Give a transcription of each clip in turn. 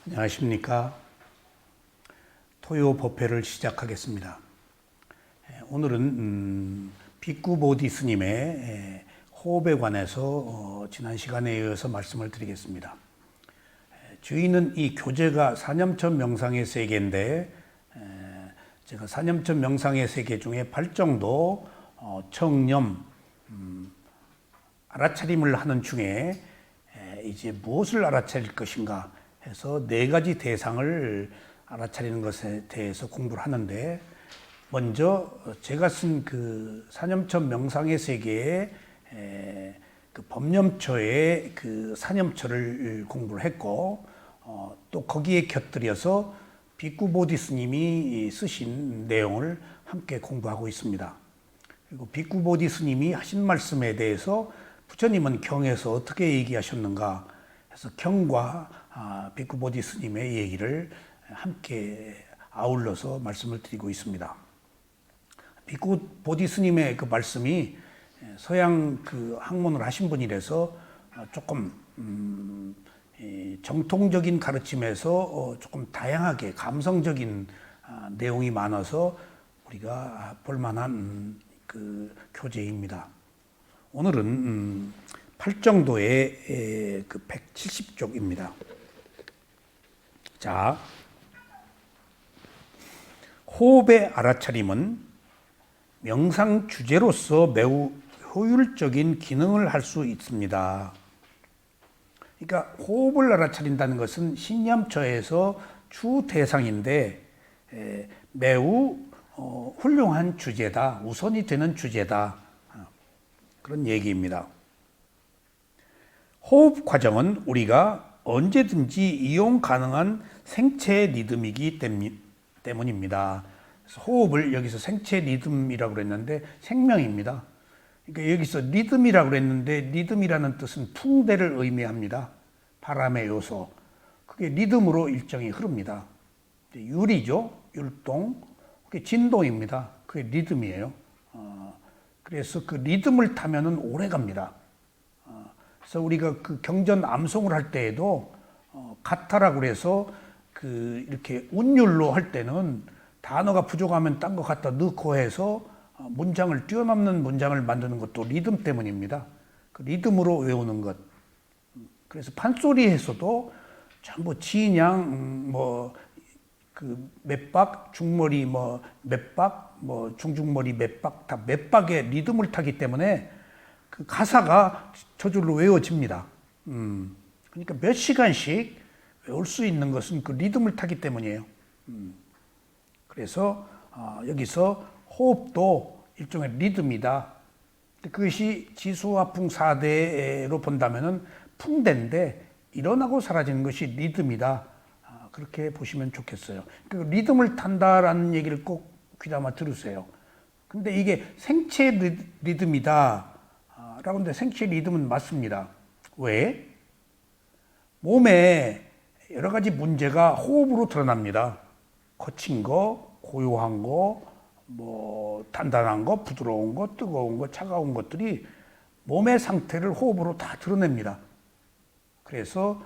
안녕하십니까. 토요 법회를 시작하겠습니다. 오늘은 빅구보디 스님의 호흡에 관해서 지난 시간에 이어서 말씀을 드리겠습니다. 저희는 이 교재가 사념천 명상의 세계인데 제가 사념천 명상의 세계 중에 발정도, 청념, 알아차림을 하는 중에 이제 무엇을 알아차릴 것인가 해서 네 가지 대상을 알아차리는 것에 대해서 공부를 하는데, 먼저 제가 쓴 그 사념천 명상의 세계의 그 법념처의 그 사념처를 공부를 했고, 또 거기에 곁들여서 빅구보디 스님이 쓰신 내용을 함께 공부하고 있습니다. 그리고 빅구보디 스님이 하신 말씀에 대해서 부처님은 경에서 어떻게 얘기하셨는가 해서 경과 빅구보디 스님의 얘기를 함께 아울러서 말씀을 드리고 있습니다. 빅구보디 스님의 그 말씀이 서양 그 학문을 하신 분이라서 조금 정통적인 가르침에서 조금 다양하게 감성적인 내용이 많아서 우리가 볼만한 그 교재입니다. 오늘은 팔정도의 그 170쪽입니다. 자, 호흡의 알아차림은 명상 주제로서 매우 효율적인 기능을 할 수 있습니다. 그러니까 호흡을 알아차린다는 것은 신념처에서 주 대상인데 매우 훌륭한 주제다, 우선이 되는 주제다, 그런 얘기입니다. 호흡 과정은 우리가 언제든지 이용 가능한 생체 리듬이기 때문입니다. 그래서 호흡을 여기서 생체 리듬이라고 그랬는데 생명입니다. 그러니까 여기서 리듬이라고 그랬는데 리듬이라는 뜻은 풍대를 의미합니다. 바람의 요소. 그게 리듬으로 일정이 흐릅니다. 율이죠. 율동. 그게 진동입니다. 그게 리듬이에요. 그래서 그 리듬을 타면은 오래 갑니다. 그래서 우리가 그 경전 암송을 할 때에도 가타라고 그래서 그 이렇게 운율로 할 때는 단어가 부족하면 딴 거 갖다 넣고 해서 문장을 뛰어넘는 문장을 만드는 것도 리듬 때문입니다. 그 리듬으로 외우는 것. 그래서 판소리에서도 전부 진양 그 몇박 중머리 몇박 중중머리 몇박 다 몇박의 리듬을 타기 때문에 그 가사가 저절로 외워집니다. 그러니까 몇 시간씩 외울 수 있는 것은 그 리듬을 타기 때문이에요. 그래서 여기서 호흡도 일종의 리듬이다. 그것이 지수화풍 4대로 본다면은 풍대인데 일어나고 사라지는 것이 리듬이다. 그렇게 보시면 좋겠어요. 그 리듬을 탄다라는 얘기를 꼭 귀담아 들으세요. 근데 이게 생체 리듬이다 라고 하는데 생체 리듬은 맞습니다. 왜? 몸에 여러 가지 문제가 호흡으로 드러납니다. 거친 거, 고요한 거, 단단한 거, 부드러운 거, 뜨거운 거, 차가운 것들이 몸의 상태를 호흡으로 다 드러냅니다. 그래서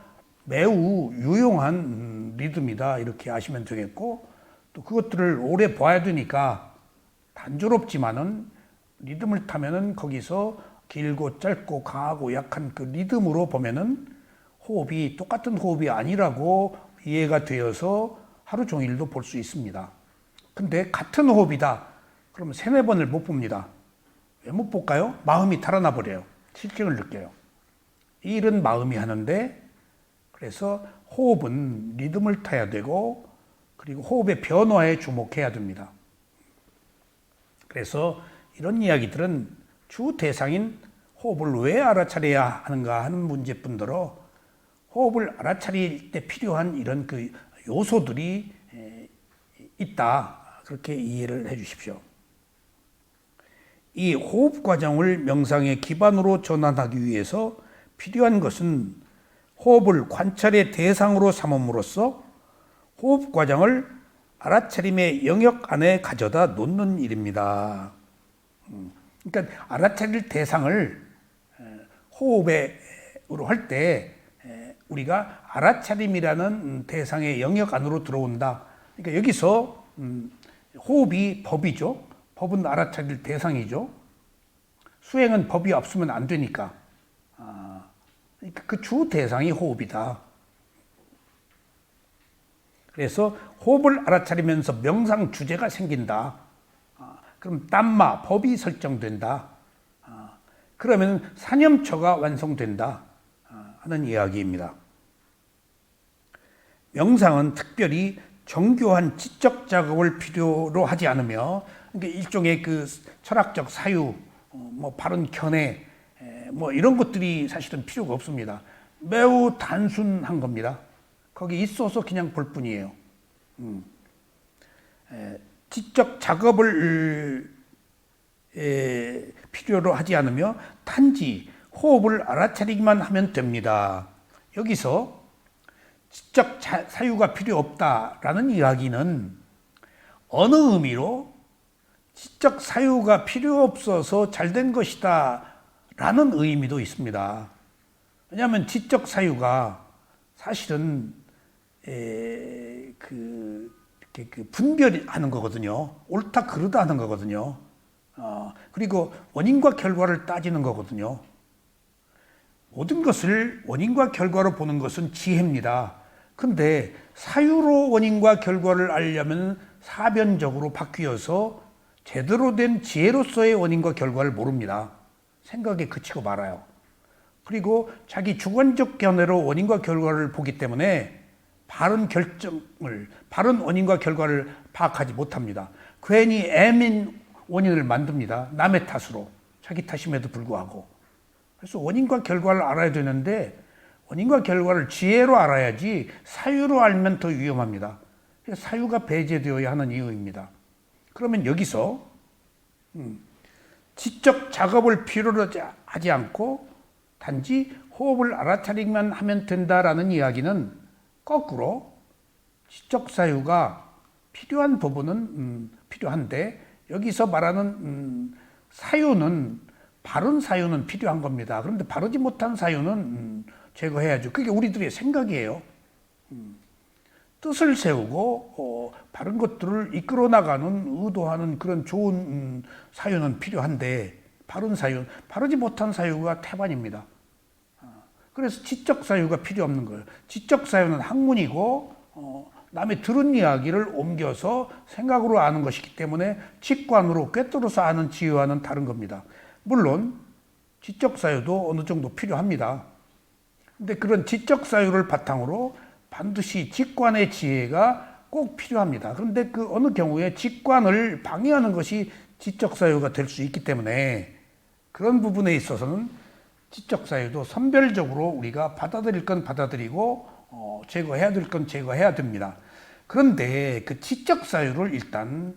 매우 유용한 리듬이다 이렇게 아시면 되겠고, 또 그것들을 오래 봐야 되니까 단조롭지만은 리듬을 타면은 거기서 길고 짧고 강하고 약한 그 리듬으로 보면은 호흡이 똑같은 호흡이 아니라고 이해가 되어서 하루 종일도 볼 수 있습니다. 근데 같은 호흡이다 그러면 3-4번을 못 봅니다. 왜 못 볼까요? 마음이 달아나 버려요. 실증을 느껴요. 이 일은 마음이 하는데, 그래서 호흡은 리듬을 타야 되고, 그리고 호흡의 변화에 주목해야 됩니다. 그래서 이런 이야기들은 주 대상인 호흡을 왜 알아차려야 하는가 하는 문제뿐더러 호흡을 알아차릴 때 필요한 이런 그 요소들이 있다. 그렇게 이해를 해 주십시오. 이 호흡 과정을 명상의 기반으로 전환하기 위해서 필요한 것은 호흡을 관찰의 대상으로 삼음으로써 호흡 과정을 알아차림의 영역 안에 가져다 놓는 일입니다. 그러니까 알아차릴 대상을 호흡으로 할 때 우리가 알아차림이라는 대상의 영역 안으로 들어온다. 그러니까 여기서 호흡이 법이죠. 법은 알아차릴 대상이죠. 수행은 법이 없으면 안 되니까. 그러니까 그 주 대상이 호흡이다. 그래서 호흡을 알아차리면서 명상 주제가 생긴다. 그럼 담마, 법이 설정된다. 그러면 사념처가 완성된다 하는 이야기입니다. 명상은 특별히 정교한 지적 작업을 필요로 하지 않으며, 그러니까 일종의 그 철학적 사유, 뭐 바른 견해, 뭐 이런 것들이 사실은 필요가 없습니다. 매우 단순한 겁니다. 거기 있어서 그냥 볼 뿐이에요. 지적 작업을 필요로 하지 않으며 단지 호흡을 알아차리기만 하면 됩니다. 여기서 지적 사유가 필요 없다라는 이야기는 어느 의미로 지적 사유가 필요 없어서 잘된 것이다 라는 의미도 있습니다. 왜냐하면 지적 사유가 사실은 분별하는 거거든요. 옳다 그르다 하는 거거든요. 그리고 원인과 결과를 따지는 거거든요. 모든 것을 원인과 결과로 보는 것은 지혜입니다. 근데 사유로 원인과 결과를 알려면 사변적으로 바뀌어서 제대로 된 지혜로서의 원인과 결과를 모릅니다. 생각에 그치고 말아요. 그리고 자기 주관적 견해로 원인과 결과를 보기 때문에 바른 결정을, 바른 원인과 결과를 파악하지 못합니다. 괜히 애민 원인을 만듭니다. 남의 탓으로. 자기 탓임에도 불구하고. 그래서 원인과 결과를 알아야 되는데 원인과 결과를 지혜로 알아야지 사유로 알면 더 위험합니다. 사유가 배제되어야 하는 이유입니다. 그러면 여기서 지적 작업을 필요로 하지 않고 단지 호흡을 알아차리기만 하면 된다라는 이야기는 거꾸로 지적 사유가 필요한 부분은 필요한데 여기서 말하는 사유는 바른 사유는 필요한 겁니다. 그런데 바르지 못한 사유는 제거해야죠. 그게 우리들의 생각이에요. 뜻을 세우고 바른 것들을 이끌어 나가는 의도하는 그런 좋은 사유는 필요한데 바른 사유, 바르지 못한 사유가 태반입니다. 그래서 지적 사유가 필요 없는 거예요. 지적 사유는 학문이고 남의 들은 이야기를 옮겨서 생각으로 아는 것이기 때문에 직관으로 꿰뚫어서 아는 지혜와는 다른 겁니다. 물론 지적 사유도 어느 정도 필요합니다. 근데 그런 지적 사유를 바탕으로 반드시 직관의 지혜가 꼭 필요합니다. 그런데 그 어느 경우에 직관을 방해하는 것이 지적 사유가 될 수 있기 때문에 그런 부분에 있어서는 지적 사유도 선별적으로 우리가 받아들일 건 받아들이고 제거해야 될 건 제거해야 됩니다. 그런데 그 지적 사유를 일단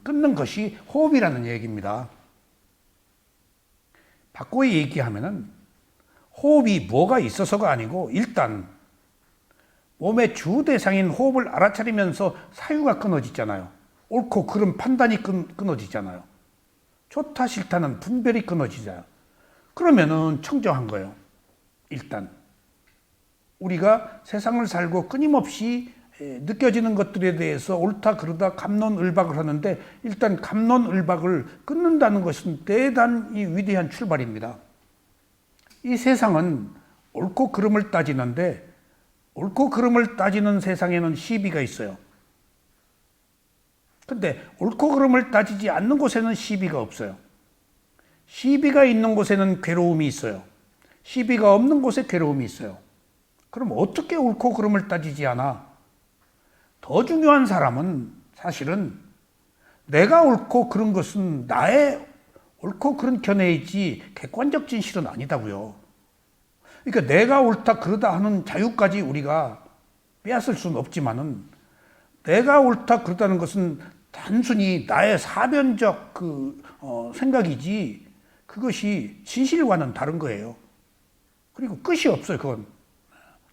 끊는 것이 호흡이라는 얘기입니다. 바꿔 얘기하면은 호흡이 뭐가 있어서가 아니고 일단 몸의 주 대상인 호흡을 알아차리면서 사유가 끊어지잖아요. 옳고 그름 판단이 끊어지잖아요. 좋다 싫다는 분별이 끊어지잖아요. 그러면은 청정한 거예요. 일단 우리가 세상을 살고 끊임없이 느껴지는 것들에 대해서 옳다 그르다 갑론을박을 하는데 일단 갑론을박을 끊는다는 것은 대단히 위대한 출발입니다. 이 세상은 옳고 그름을 따지는데 옳고 그름을 따지는 세상에는 시비가 있어요. 근데 옳고 그름을 따지지 않는 곳에는 시비가 없어요. 시비가 있는 곳에는 괴로움이 있어요. 시비가 없는 곳에 괴로움이 있어요. 그럼 어떻게 옳고 그름을 따지지 않아? 더 중요한 사람은 사실은 내가 옳고 그른 것은 나의 옳고 그른 견해이지 객관적 진실은 아니다고요. 그러니까 내가 옳다 그르다 하는 자유까지 우리가 빼앗을 수는 없지만은 내가 옳다 그르다는 것은 단순히 나의 사변적 생각이지 그것이 진실과는 다른 거예요. 그리고 끝이 없어요. 그건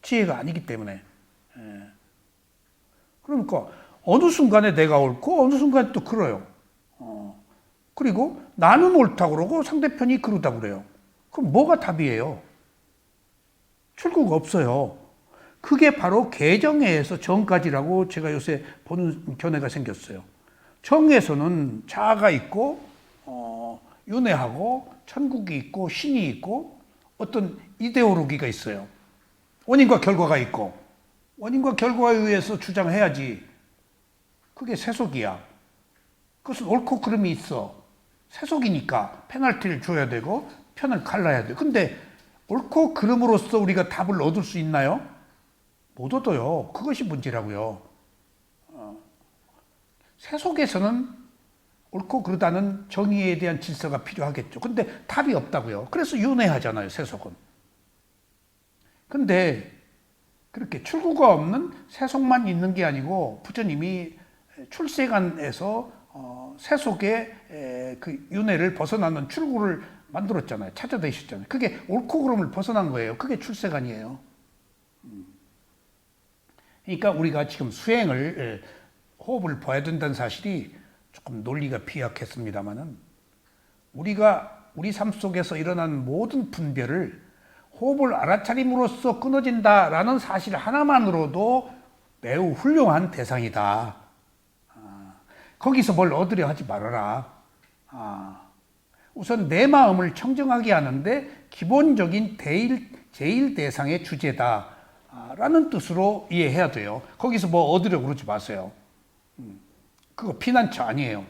지혜가 아니기 때문에. 그러니까 어느 순간에 내가 옳고 어느 순간에 또 그래요. 그리고 나는 옳다고 그러고 상대편이 그러다고 그래요. 그럼 뭐가 답이에요? 출구가 없어요. 그게 바로 개정에서 정까지라고 제가 요새 보는 견해가 생겼어요. 정에서는 자아가 있고 윤회하고 천국이 있고 신이 있고 어떤 이데올로기가 있어요. 원인과 결과가 있고 원인과 결과에 의해서 주장해야지. 그게 세속이야. 그것은 옳고 그름이 있어. 세속이니까 페널티를 줘야 되고 편을 갈라야 돼. 근데 옳고 그름으로써 우리가 답을 얻을 수 있나요? 못 얻어요. 그것이 문제라고요. 세속에서는 옳고 그르다는 정의에 대한 질서가 필요하겠죠. 근데 답이 없다고요. 그래서 윤회하잖아요, 세속은. 근데 그렇게 출구가 없는 세속만 있는 게 아니고 부처님이 출세간에서 세속의 그 윤회를 벗어나는 출구를 만들었잖아요. 찾아내셨잖아요. 그게 옳고 그름을 벗어난 거예요. 그게 출세간이에요. 그러니까 우리가 지금 수행을 호흡을 봐야 된다는 사실이 조금 논리가 비약했습니다만은 우리가 우리 삶 속에서 일어난 모든 분별을 호흡을 알아차림으로써 끊어진다라는 사실 하나만으로도 매우 훌륭한 대상이다. 거기서 뭘 얻으려 하지 말아라. 우선 내 마음을 청정하게 하는데 기본적인 제일 대상의 주제다. 라는 뜻으로 이해해야 돼요. 거기서 뭐 얻으려고 그러지 마세요. 그거 피난처 아니에요.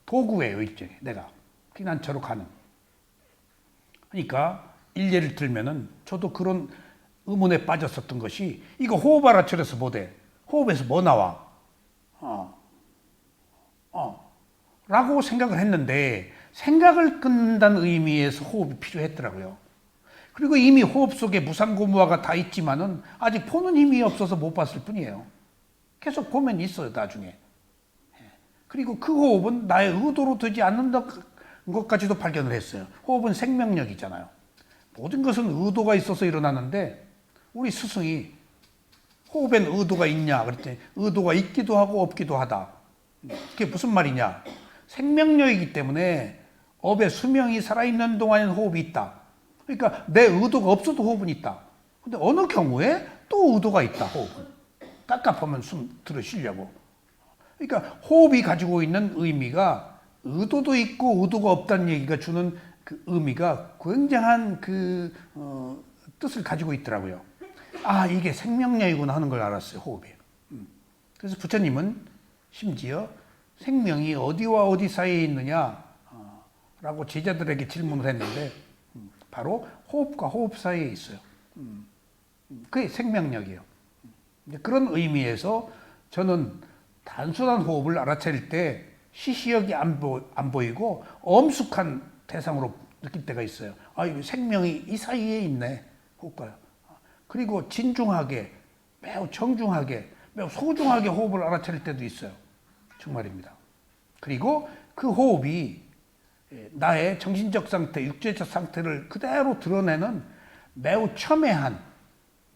도구예요, 일종의. 내가 피난처로 가는. 그러니까 일례를 들면은 저도 그런 의문에 빠졌었던 것이 이거 호흡 알아차려서 뭐돼? 호흡에서 뭐 나와? 라고 생각을 했는데 생각을 끊는다는 의미에서 호흡이 필요했더라고요. 그리고 이미 호흡 속에 무상고무화가 다 있지만은 아직 보는 힘이 없어서 못 봤을 뿐이에요. 계속 보면 있어요, 나중에. 그리고 그 호흡은 나의 의도로 되지 않는 것까지도 발견을 했어요. 호흡은 생명력이잖아요. 모든 것은 의도가 있어서 일어나는데 우리 스승이 호흡엔 의도가 있냐 그랬더니 의도가 있기도 하고 없기도 하다. 그게 무슨 말이냐? 생명력이기 때문에 업의 수명이 살아있는 동안에는 호흡이 있다. 그러니까 내 의도가 없어도 호흡은 있다. 근데 어느 경우에 또 의도가 있다, 호흡은. 깝깝하면 숨 들어 쉬려고. 그러니까 호흡이 가지고 있는 의미가 의도도 있고 의도가 없다는 얘기가 주는 그 의미가 굉장한 뜻을 가지고 있더라고요. 이게 생명력이구나 하는 걸 알았어요, 호흡이. 그래서 부처님은 심지어 생명이 어디와 어디 사이에 있느냐 라고 제자들에게 질문을 했는데 바로 호흡과 호흡 사이에 있어요. 그게 생명력이에요. 그런 의미에서 저는 단순한 호흡을 알아차릴 때 시시하게 안 보이고 엄숙한 대상으로 느낄 때가 있어요. 이거 생명이 이 사이에 있네, 호흡과. 그리고 진중하게, 매우 정중하게, 매우 소중하게 호흡을 알아차릴 때도 있어요. 정말입니다. 그리고 그 호흡이 나의 정신적 상태, 육체적 상태를 그대로 드러내는 매우 첨예한,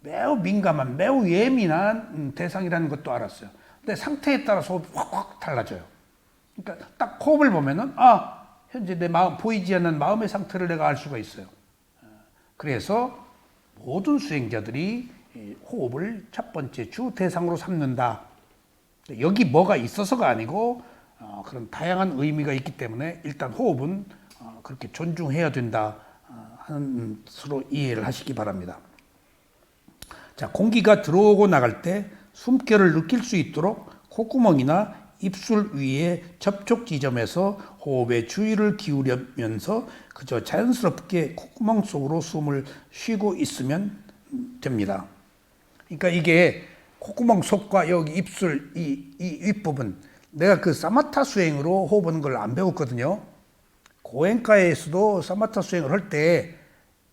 매우 민감한, 매우 예민한 대상이라는 것도 알았어요. 근데 상태에 따라서 호흡이 확 달라져요. 그러니까 딱 호흡을 보면은 현재 내 마음, 보이지 않는 마음의 상태를 내가 알 수가 있어요. 그래서 모든 수행자들이 호흡을 첫 번째 주 대상으로 삼는다. 여기 뭐가 있어서가 아니고 그런 다양한 의미가 있기 때문에 일단 호흡은 그렇게 존중해야 된다 하는 뜻으로 이해를 하시기 바랍니다. 자, 공기가 들어오고 나갈 때 숨결을 느낄 수 있도록 콧구멍이나 입술 위에 접촉 지점에서 호흡에 주의를 기울이면서 그저 자연스럽게 콧구멍 속으로 숨을 쉬고 있으면 됩니다. 그러니까 이게 콧구멍 속과 여기 입술 이 윗부분, 내가 그 사마타 수행으로 호흡하는 걸 안 배웠거든요. 고행가에서도 사마타 수행을 할 때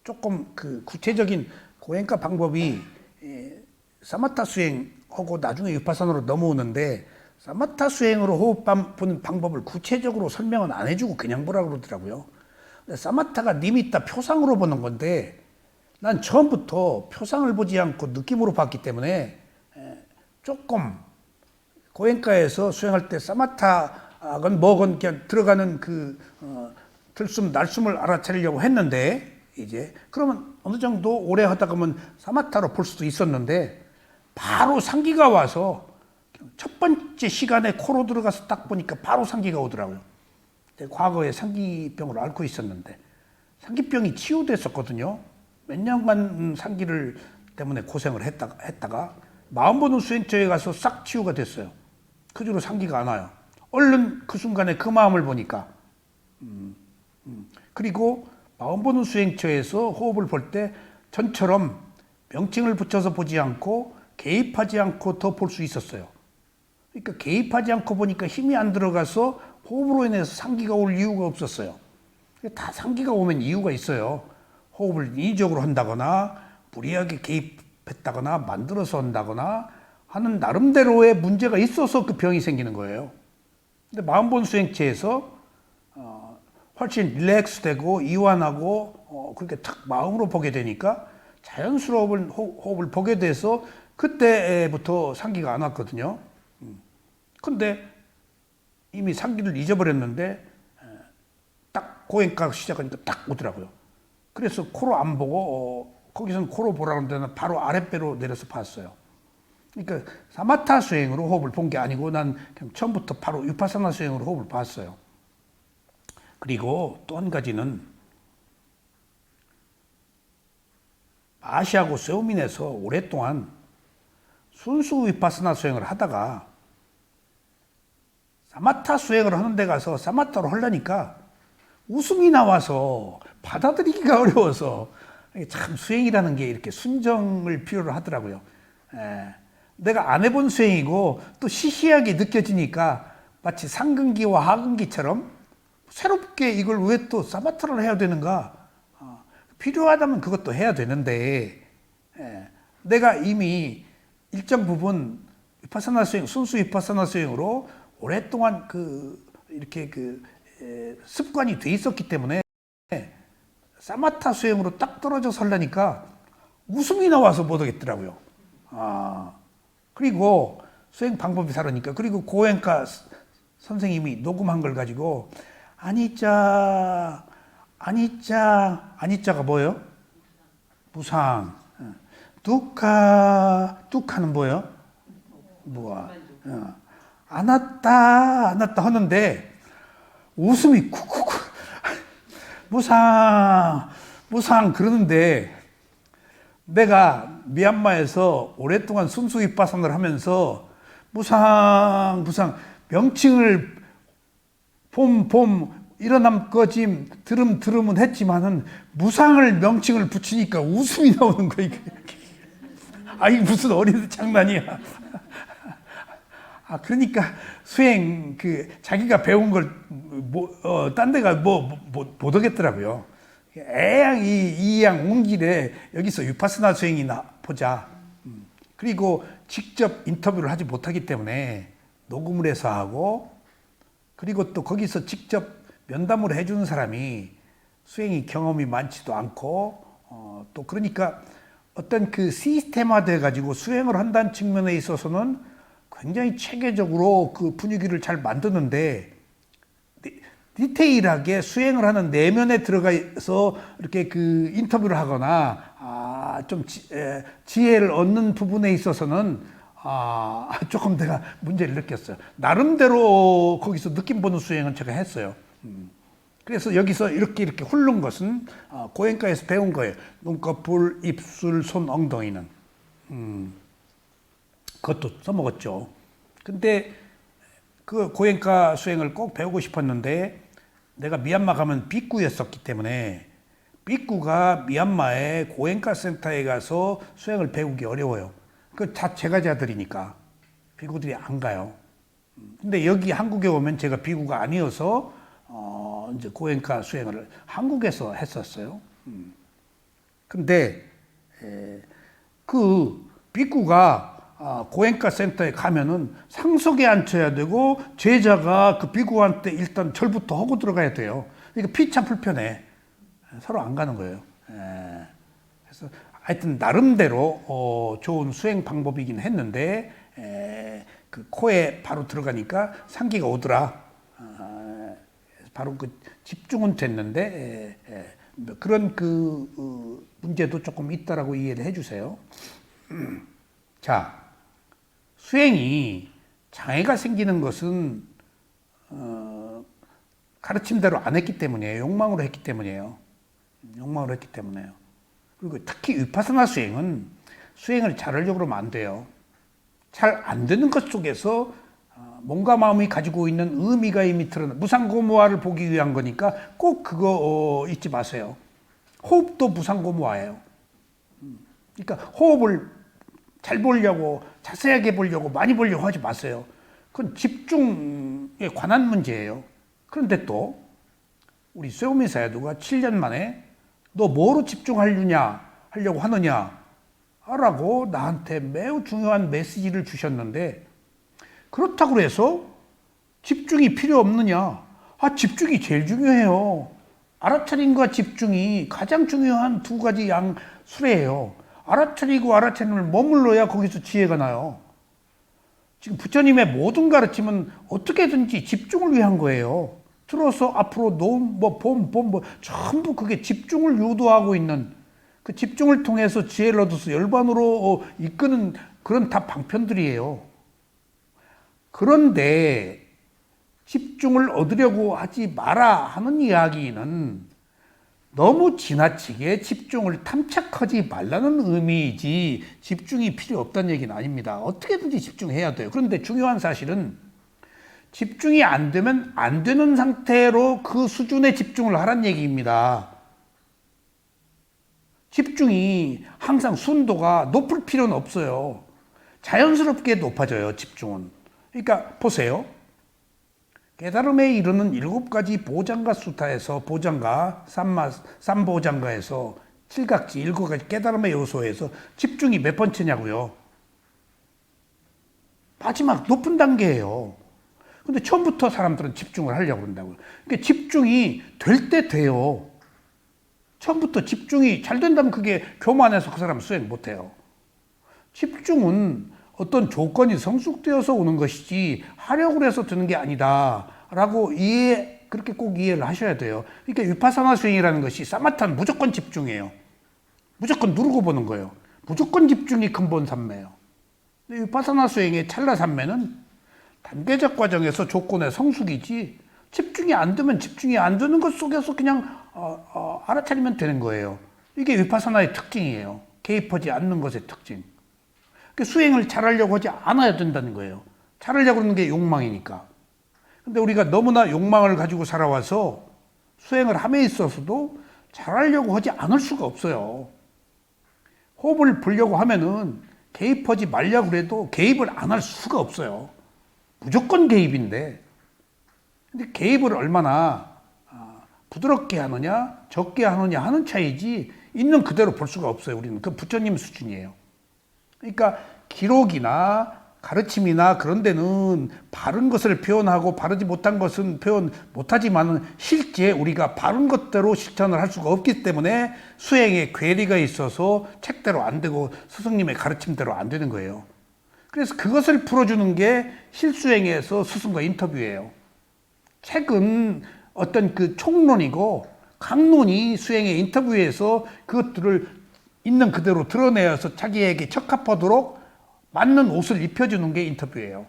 조금 그 구체적인 고행가 방법이 사마타 수행하고 나중에 위파사나로 넘어오는데 사마타 수행으로 호흡 보는 방법을 구체적으로 설명은 안 해주고 그냥 보라 그러더라고요. 사마타가 니미타 표상으로 보는 건데 난 처음부터 표상을 보지 않고 느낌으로 봤기 때문에 조금 고행가에서 수행할 때 사마타건 뭐건 그냥 들어가는 들숨 날숨을 알아차리려고 했는데 이제 그러면 어느 정도 오래 하다 보면 사마타로 볼 수도 있었는데 바로 상기가 와서 첫 번째 시간에 코로 들어가서 딱 보니까 바로 상기가 오더라고요. 과거에 상기병으로 앓고 있었는데 상기병이 치유됐었거든요. 몇 년간 상기를 때문에 고생을 했다가 마음 보는 수행처에 가서 싹 치유가 됐어요. 그 뒤로 상기가 안 와요. 얼른 그 순간에 그 마음을 보니까 그리고 마음 보는 수행처에서 호흡을 볼 때 전처럼 명칭을 붙여서 보지 않고 개입하지 않고 더 볼 수 있었어요. 그러니까 개입하지 않고 보니까 힘이 안 들어가서 호흡으로 인해서 상기가 올 이유가 없었어요. 다 상기가 오면 이유가 있어요. 호흡을 인위적으로 한다거나 무리하게 개입했다거나 만들어서 한다거나 하는 나름대로의 문제가 있어서 그 병이 생기는 거예요. 근데 마음본 수행체에서 훨씬 릴렉스되고 이완하고 그렇게 탁 마음으로 보게 되니까 자연스러운 호흡을 보게 돼서 그때부터 상기가 안 왔거든요. 근데 이미 상기를 잊어버렸는데 딱 고행가 시작하니까 딱 오더라고요. 그래서 코로 안 보고 거기서는 코로 보라는 데는 바로 아랫배로 내려서 봤어요. 그러니까 사마타 수행으로 호흡을 본 게 아니고 난 그냥 처음부터 바로 위파사나 수행으로 호흡을 봤어요. 그리고 또 한 가지는 아시아고 세우민에서 오랫동안 순수 위파사나 수행을 하다가 사마타 수행을 하는 데 가서 사마타로 하려니까 웃음이 나와서 받아들이기가 어려워서 참 수행이라는 게 이렇게 순정을 필요로 하더라고요. 내가 안 해본 수행이고 또 시시하게 느껴지니까 마치 상근기와 하근기처럼 새롭게 이걸 왜 또 사마타를 해야 되는가? 필요하다면 그것도 해야 되는데 내가 이미 일정 부분 위파사나 수행, 순수 위파사나 수행으로 오랫동안 이렇게 습관이 돼 있었기 때문에 사마타 수행으로 딱 떨어져서 하려니까 웃음이 나와서 못 하겠더라고요. 그리고 수행 방법이 다르니까. 그리고 고행가 선생님이 녹음한 걸 가지고 아니짜, 아니짜가 뭐예요? 무상. 두카는 뭐예요? 뭐야? 안았다 하는데 웃음이 쿡쿡쿡 무상 그러는데 내가 미얀마에서 오랫동안 순수 위파사나를 하면서 무상 명칭을 봄 일어남 꺼짐 들음은 했지만은 무상을 명칭을 붙이니까 웃음이 나오는 거야. 이게 무슨 어린 장난이야. 그러니까 수행 자기가 배운 걸 딴 데가 못 하겠더라고요. 애양 이양 온 길에 여기서 위파스나 수행이나 보자. 그리고 직접 인터뷰를 하지 못하기 때문에 녹음을 해서 하고, 그리고 또 거기서 직접 면담을 해주는 사람이 수행이 경험이 많지도 않고 또 그러니까 어떤 시스템화돼 가지고 수행을 한다는 측면에 있어서는 굉장히 체계적으로 그 분위기를 잘 만드는데 디테일하게 수행을 하는 내면에 들어가서 이렇게 인터뷰를 하거나 좀 지혜를 얻는 부분에 있어서는 조금 내가 문제를 느꼈어요. 나름대로 거기서 느낌 보는 수행은 제가 했어요. 그래서 여기서 이렇게 훑는 것은 고행가에서 배운 거예요. 눈꺼풀, 입술, 손, 엉덩이는. 그것도 써먹었죠. 근데 그 고행가 수행을 꼭 배우고 싶었는데 내가 미얀마 가면 비꾸였었기 때문에 비꾸가 미얀마의 고행가 센터에 가서 수행을 배우기 어려워요. 그 다 제가자들이니까 비구들이 안 가요. 근데 여기 한국에 오면 제가 비구가 아니어서 이제 고행가 수행을 한국에서 했었어요. 근데 그 비구가 고행가 센터에 가면은 상석에 앉혀야 되고 제자가 그 비구한테 일단 절부터 하고 들어가야 돼요. 그러니까 피차 불편해. 서로 안 가는 거예요. 그래서 하여튼 나름대로 좋은 수행 방법이긴 했는데 그 코에 바로 들어가니까 상기가 오더라. 바로 집중은 됐는데 그런 문제도 조금 있다라고 이해를 해주세요. 자, 수행이 장애가 생기는 것은 가르침대로 안 했기 때문이에요. 욕망으로 했기 때문이에요. 욕망으로 했기 때문에요. 그리고 특히 위파사나 수행은 수행을 잘하려고 그러면 안 돼요. 잘 안 되는 것 속에서 몸과 마음이 가지고 있는 의미가 이미 드러나 무상고무화를 보기 위한 거니까 꼭 그거 잊지 마세요. 호흡도 무상고무화예요. 그러니까 호흡을 잘 보려고 자세하게 보려고 많이 보려고 하지 마세요. 그건 집중에 관한 문제예요. 그런데 또 우리 쇠오미 사야두가 7년 만에 너 뭐로 하려고 하느냐 라고 나한테 매우 중요한 메시지를 주셨는데, 그렇다고 해서 집중이 필요 없느냐? 집중이 제일 중요해요. 알아차림과 집중이 가장 중요한 두 가지 수레예요. 알아차리고 알아차림을 머물러야 거기서 지혜가 나요. 지금 부처님의 모든 가르침은 어떻게든지 집중을 위한 거예요. 들어서 앞으로 전부 그게 집중을 유도하고 있는, 그 집중을 통해서 지혜를 얻어서 열반으로 이끄는 그런 다 방편들이에요. 그런데 집중을 얻으려고 하지 마라 하는 이야기는 너무 지나치게 집중을 탐착하지 말라는 의미이지 집중이 필요 없다는 얘기는 아닙니다. 어떻게든지 집중해야 돼요. 그런데 중요한 사실은 집중이 안 되면 안 되는 상태로 그 수준의 집중을 하라는 얘기입니다. 집중이 항상 순도가 높을 필요는 없어요. 자연스럽게 높아져요, 집중은. 그러니까 보세요. 깨달음에 이르는 7가지 보장가 수타에서 삼보장가에서 7각지 7가지 깨달음의 요소에서 집중이 몇 번째냐고요? 마지막 높은 단계예요. 근데 처음부터 사람들은 집중을 하려고 그런다고요. 그러니까 집중이 될 때 돼요. 처음부터 집중이 잘 된다면 그게 교만해서 그 사람은 수행 못해요. 집중은 어떤 조건이 성숙되어서 오는 것이지 하려고 해서 드는 게 아니다 라고 그렇게 꼭 이해를 하셔야 돼요. 그러니까 위파사나 수행이라는 것이 사마타는 무조건 집중이에요. 무조건 누르고 보는 거예요. 무조건 집중이 근본 삼매예요. 근데 위파사나 수행의 찰나 삼매는 단계적 과정에서 조건의 성숙이지, 집중이 안 되면 집중이 안 되는 것 속에서 그냥 알아차리면 되는 거예요. 이게 위파사나의 특징이에요. 개입하지 않는 것의 특징. 수행을 잘하려고 하지 않아야 된다는 거예요. 잘하려고 하는 게 욕망이니까. 근데 우리가 너무나 욕망을 가지고 살아와서 수행을 함에 있어서도 잘하려고 하지 않을 수가 없어요. 호흡을 보려고 하면은 개입하지 말려고 해도 개입을 안 할 수가 없어요. 무조건 개입인데. 근데 개입을 얼마나 부드럽게 하느냐, 적게 하느냐 하는 차이지 있는 그대로 볼 수가 없어요. 우리는 그 부처님 수준이에요. 그러니까 기록이나 가르침이나 그런 데는 바른 것을 표현하고 바르지 못한 것은 표현 못하지만 실제 우리가 바른 것대로 실천을 할 수가 없기 때문에 수행에 괴리가 있어서 책대로 안 되고 스승님의 가르침대로 안 되는 거예요. 그래서 그것을 풀어주는 게 실수행에서 스승과 인터뷰예요. 책은 어떤 그 총론이고 강론이 수행의 인터뷰에서 그것들을 있는 그대로 드러내어서 자기에게 적합하도록 맞는 옷을 입혀주는 게 인터뷰예요.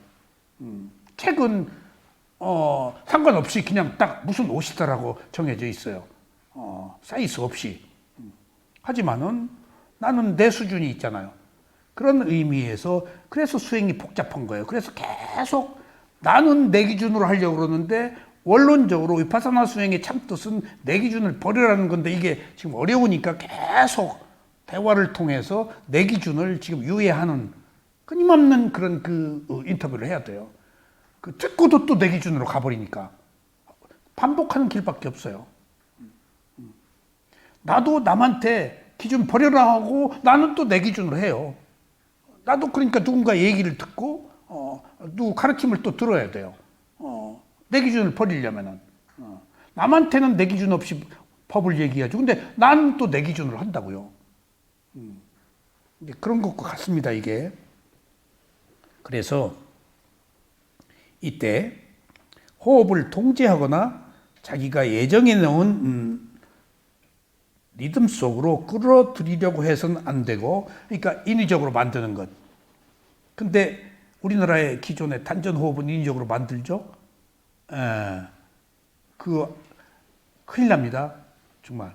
책은 상관없이 그냥 딱 무슨 옷이다라고 정해져 있어요. 사이즈 없이. 하지만은 나는 내 수준이 있잖아요. 그런 의미에서 그래서 수행이 복잡한 거예요. 그래서 계속 나는 내 기준으로 하려고 그러는데 원론적으로 위파사나 수행의 참 뜻은 내 기준을 버리라는 건데 이게 지금 어려우니까 계속 대화를 통해서 내 기준을 지금 유예하는 끊임없는 그런 인터뷰를 해야 돼요. 듣고도 또 내 기준으로 가버리니까 반복하는 길밖에 없어요. 나도 남한테 기준 버려라 하고 나는 또 내 기준으로 해요. 나도 그러니까 누군가 얘기를 듣고 누구 가르침을 또 들어야 돼요. 내 기준을 버리려면은 남한테는 내 기준 없이 법을 얘기하죠. 근데 나는 또 내 기준으로 한다고요. 그런 것과 같습니다, 이게. 그래서 이때 호흡을 통제하거나 자기가 예정해 놓은 리듬 속으로 끌어들이려고 해서는 안 되고, 그러니까 인위적으로 만드는 것. 근데 우리나라의 기존의 단전 호흡은 인위적으로 만들죠. 그 큰일 납니다. 정말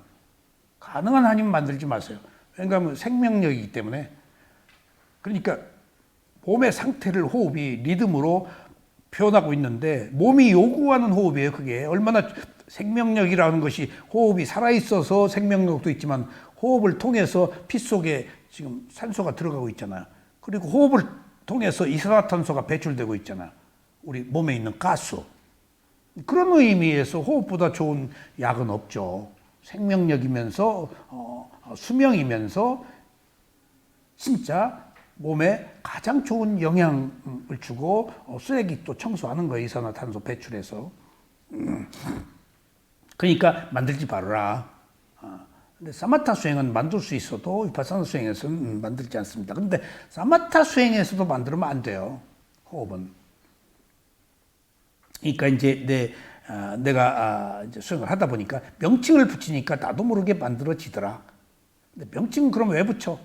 가능한 한이면 만들지 마세요. 왜냐하면 생명력이기 때문에. 그러니까 몸의 상태를 호흡이 리듬으로 표현하고 있는데 몸이 요구하는 호흡이에요. 그게 얼마나 생명력이라는 것이 호흡이 살아있어서 생명력도 있지만 호흡을 통해서 피 속에 지금 산소가 들어가고 있잖아요. 그리고 호흡을 통해서 이산화탄소가 배출되고 있잖아요. 우리 몸에 있는 가스. 그런 의미에서 호흡보다 좋은 약은 없죠. 생명력이면서 수명이면서 진짜 몸에 가장 좋은 영향을 주고 쓰레기 또 청소하는 거예요. 이산화탄소 배출해서. 그러니까 만들지 말아라. 근데 사마타 수행은 만들 수 있어도 위파사나 수행에서는 만들지 않습니다. 근데 사마타 수행에서도 만들면 안 돼요. 호흡은. 그러니까 이제 내가 이제 수행을 하다 보니까 명칭을 붙이니까 나도 모르게 만들어지더라. 근데 명칭은 그럼 왜 붙여?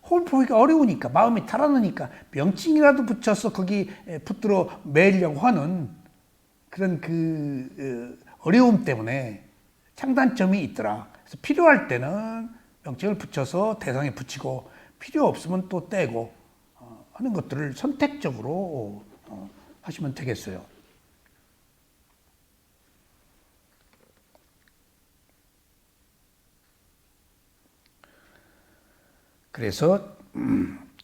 호흡 보기가 어려우니까, 마음이 달아나니까 명칭이라도 붙여서 거기 붙들어 매려고 하는 그런 어려움 때문에 장단점이 있더라. 그래서 필요할 때는 명칭을 붙여서 대상에 붙이고 필요 없으면 또 떼고 하는 것들을 선택적으로 하시면 되겠어요. 그래서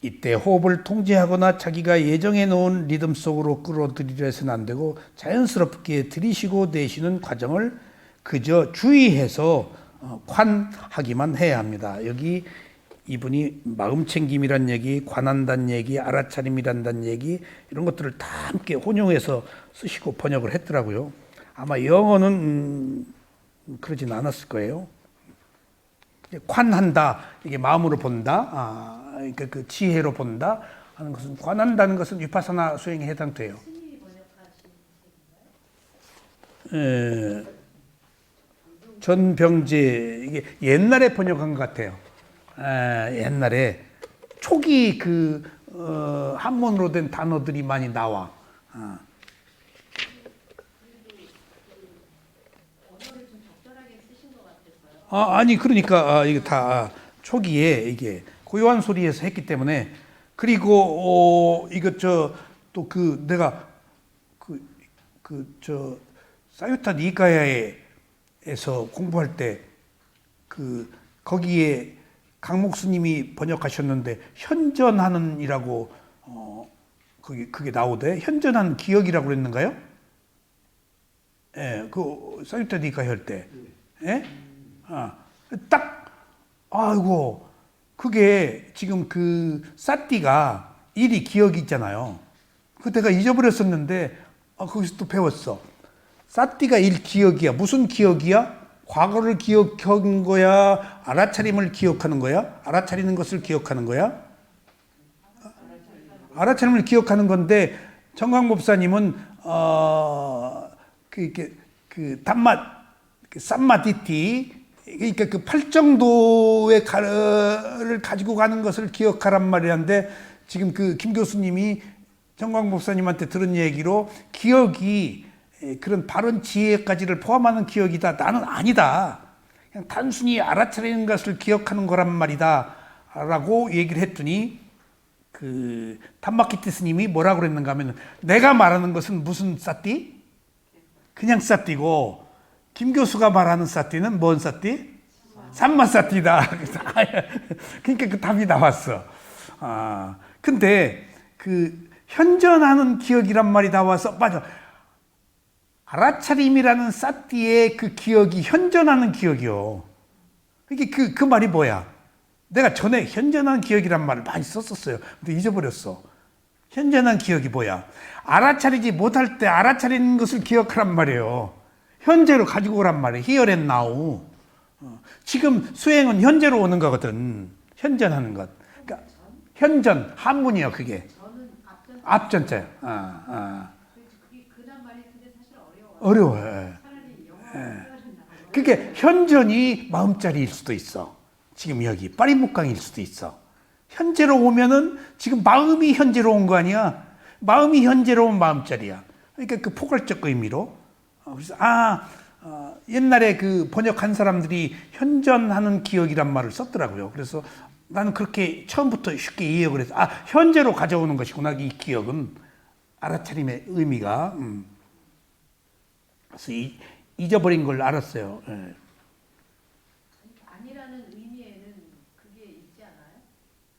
이때 호흡을 통제하거나 자기가 예정해 놓은 리듬 속으로 끌어들이려 해서는 안 되고 자연스럽게 들이쉬고 내쉬는 과정을 그저 주의해서 관하기만 해야 합니다. 여기 이분이 마음챙김이란 얘기, 관한다는 얘기, 알아차림이란다는 얘기 이런 것들을 다 함께 혼용해서 쓰시고 번역을 했더라고요. 아마 영어는 그러진 않았을 거예요. 관한다, 이게 마음으로 본다, 그러니까 그 지혜로 본다 하는 것은, 관한다는 것은 위파사나 수행에 해당돼요. 전병재, 이게 옛날에 번역한 것 같아요. 옛날에 초기 한문으로 된 단어들이 많이 나와. 아니 그러니까 이게 다 초기에 이게 고요한 소리에서 했기 때문에. 그리고 이것 또 내가 사유타 니카야에서 공부할 때 거기에 강목 스님이 번역하셨는데 현전하는이라고 그게 나오대. 현전하는 기억이라고 그랬는가요? 예, 그 사유타 니카야 할 때. 예? 아이고, 그게 지금 사띠가 일이 기억이 있잖아요. 내가 잊어버렸었는데, 거기서 또 배웠어. 사띠가 일 기억이야. 무슨 기억이야? 과거를 기억하는 거야? 알아차림을 기억하는 거야? 알아차리는 것을 기억하는 거야? 알아차림을 기억하는 건데, 정광법사님은, 삼마디티, 그러니까 팔정도의 를 가지고 가는 것을 기억하란 말이란데, 지금 김 교수님이 정광 목사님한테 들은 얘기로 기억이 그런 바른 지혜까지를 포함하는 기억이다. 나는 아니다. 그냥 단순히 알아차리는 것을 기억하는 거란 말이다. 라고 얘기를 했더니 담마키티 스님이 뭐라고 그랬는가 하면, 내가 말하는 것은 무슨 사띠? 그냥 사띠고, 김 교수가 말하는 사띠는 뭔 사띠? 삼마 사띠다. 그러니까 답이 나왔어. 근데 현전하는 기억이란 말이 나와서, 맞아. 알아차림이라는 사띠의 기억이 현전하는 기억이요. 이게 그 말이 뭐야? 내가 전에 현전한 기억이란 말을 많이 썼었어요. 근데 잊어버렸어. 현전한 기억이 뭐야? 알아차리지 못할 때 알아차리는 것을 기억하란 말이에요. 현재로 가지고 오란 말이에요. Here and now. 지금 수행은 현재로 오는 거거든. 현전하는 것. 그러니까 현전, 한문이요, 그게. 앞전자요. 어려워요. 그게 현전이 마음자리일 수도 있어. 지금 여기 파리묵강일 수도 있어. 현재로 오면은 지금 마음이 현재로 온 거 아니야. 마음이 현재로 온 마음자리야. 그러니까 그 포괄적 의미로. 그래서 옛날에 그 번역한 사람들이 현전하는 기억이란 말을 썼더라고요. 그래서 나는 그렇게 처음부터 쉽게 이해를 해서 현재로 가져오는 것이구나, 이 기억은. 알아차림의 의미가. 그래서 잊어버린 걸 알았어요. 예. 관이라는 의미에는 그게 있지 않아요?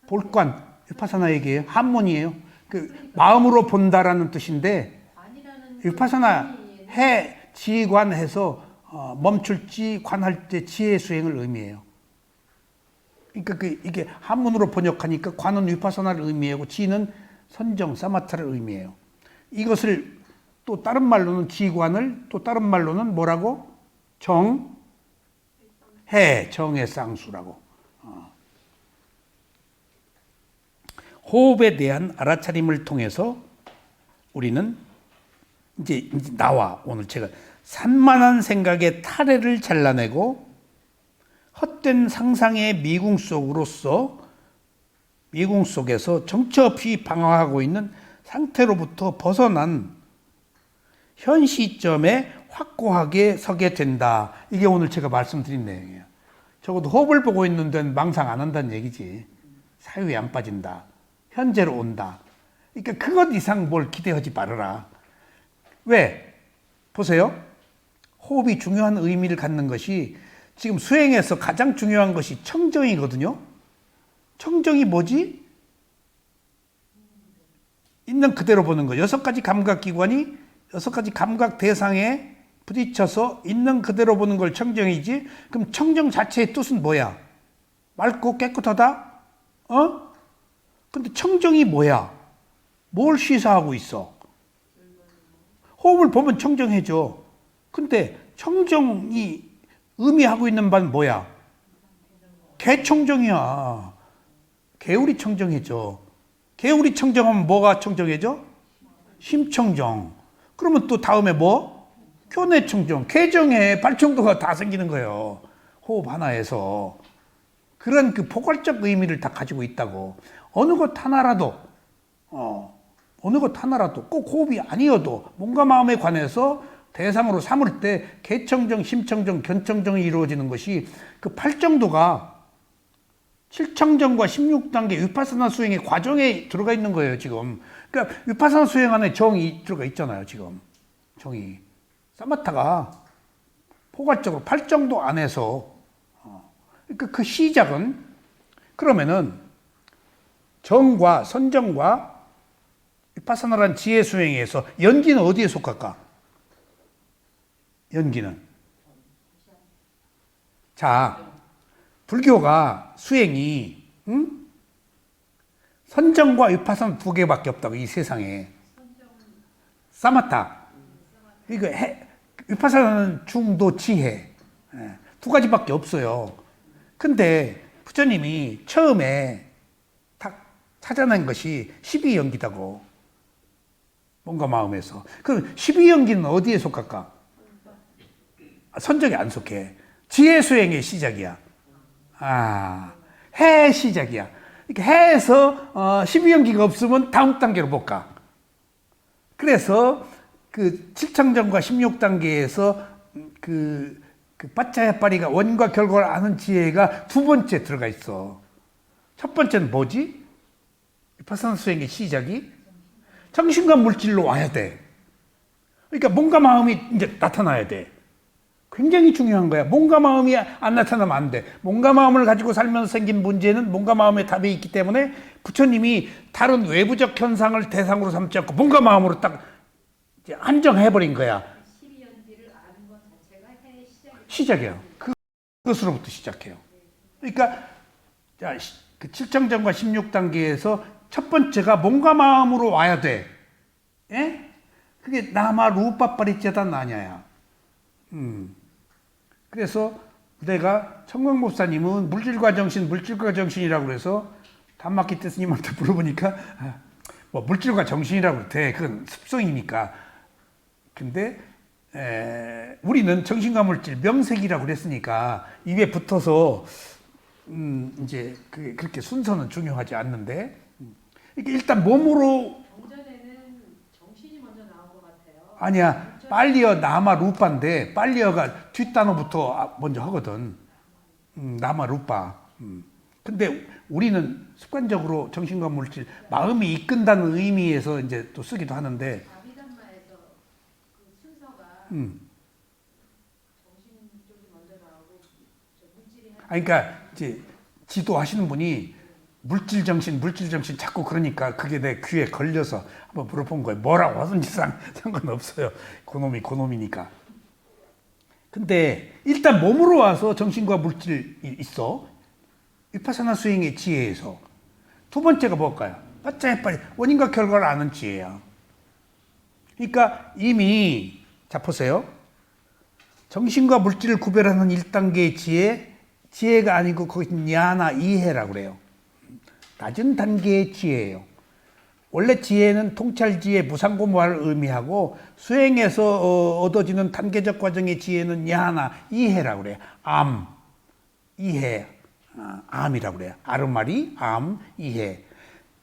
볼관, 위파사나 얘기예요. 한문이에요. 그 마음으로 본다라는 뜻인데, 관이라는 위파사나 해 지관해서 멈출지 관할 때 지혜 수행을 의미해요. 그러니까 이게 한문으로 번역하니까 관은 위파사나를 의미하고 지는 선정 사마타를 의미해요. 이것을 또 다른 말로는 지관을, 또 다른 말로는 뭐라고? 정의 쌍수라고. 호흡에 대한 알아차림을 통해서 우리는 이제 나와 오늘 제가 산만한 생각의 타래를 잘라내고 헛된 상상의 미궁 속에서 정처 없이 방황하고 있는 상태로부터 벗어난 현 시점에 확고하게 서게 된다. 이게 오늘 제가 말씀드린 내용이에요. 적어도 호흡을 보고 있는 데는 망상 안 한다는 얘기지. 사유에 안 빠진다. 현재로 온다. 그러니까 그것 이상 뭘 기대하지 말아라. 왜? 보세요. 호흡이 중요한 의미를 갖는 것이 지금 수행에서 가장 중요한 것이 청정이거든요. 청정이 뭐지? 있는 그대로 보는 거. 6가지 감각기관이 6가지 감각 대상에 부딪혀서 있는 그대로 보는 걸 청정이지. 그럼 청정 자체의 뜻은 뭐야? 맑고 깨끗하다? 근데 청정이 뭐야? 뭘 시사하고 있어? 호흡을 보면 청정해져. 근데 청정이 의미하고 있는 바는 뭐야? 개청정이야. 개울이 청정해져. 개울이 청정하면 뭐가 청정해져? 심청정. 그러면 또 다음에 뭐? 교내청정. 개정에 발정도가 다 생기는 거예요. 호흡 하나에서. 그런 그 포괄적 의미를 다 가지고 있다고. 어느 것 하나라도 꼭 호흡이 아니어도 몸과 마음에 관해서 대상으로 삼을 때 개청정, 심청정, 견청정이 이루어지는 것이 그 8정도가 7청정과 16단계 위파사나 수행의 과정에 들어가 있는 거예요, 지금. 그러니까 위파사나 수행 안에 정이 들어가 있잖아요, 지금. 정이. 사마타가 포괄적으로 8정도 안에서. 그러니까 그 시작은 그러면은 정과 선정과 위파사나란 지혜 수행에서 연기는 어디에 속할까? 연기는. 자, 불교가 수행이 선정과 위파사나 2개밖에 없다고, 이 세상에. 사마타. 이거 위파사나는 중도 지혜. 2가지밖에 없어요. 근데 부처님이 처음에 딱 찾아낸 것이 12연기다고. 뭔가 마음에서. 그럼 12연기는 어디에 속할까? 선정에 안 속해. 지혜 수행의 시작이야. 해 시작이야. 이렇게 해에서 12연기가 없으면 다음 단계로 못 가. 그래서 그 7청정과 16단계에서 그 빠짜야빠리가 원과 결과를 아는 지혜가 2번째 들어가 있어. 첫 번째는 뭐지? 위파사나 수행의 시작이 정신과 물질로 와야 돼. 그러니까 몸과 마음이 이제 나타나야 돼. 굉장히 중요한 거야. 몸과 마음이 안 나타나면 안 돼. 몸과 마음을 가지고 살면서 생긴 문제는 몸과 마음에 답이 있기 때문에 부처님이 다른 외부적 현상을 대상으로 삼지 않고 몸과 마음으로 딱 이제 한정해버린 거야. 12연기를 아는 것 자체가 해의 시작이에요. 그것으로부터 시작해요. 그러니까 자, 그 7청정과 16단계에서 첫 번째가 몸과 마음으로 와야 돼. 예? 그게 나마 루파파리째단 아냐야. 그래서 내가 청광법사님은 물질과 정신이라고 그래서 단마키테 스님한테 물어보니까 뭐 물질과 정신이라고 그래. 그건 습성이니까. 근데 우리는 정신과 물질 명색이라고 그랬으니까 입에 붙어서 이제 그렇게 순서는 중요하지 않는데 이게 일단 몸으로 정전에는 정신이 먼저 나온 것 같아요. 아니야 빨리어 나마 루파인데 빨리어가 뒷단어부터 먼저 하거든. 나마 루파. 근데 우리는 습관적으로 정신과 물질 마음이 이끈다는 의미에서 이제 또 쓰기도 하는데 아비담마에서 그 순서가 음. 정신 쪽이 먼저 나오고 저 물질이 그러니까 이제 지도하시는 분이 물질 정신 자꾸 그러니까 그게 내 귀에 걸려서 한번 물어본 거예요. 뭐라고 하든지 상관없어요. 그놈이니까. 근데 일단 몸으로 와서 정신과 물질이 있어. 위파사나 수행의 지혜에서. 두 번째가 뭘까요? 빨리 원인과 결과를 아는 지혜야. 그러니까 이미 자 보세요. 정신과 물질을 구별하는 1단계의 지혜가 아니고 거기 냐나 이해라고 그래요. 낮은 단계의 지혜예요. 원래 지혜는 통찰지혜, 무상고무화를 의미하고 수행에서 얻어지는 단계적 과정의 지혜는 냐나 이해라고 그래요. 이해, 암이라고 그래요. 아르마리, 이해.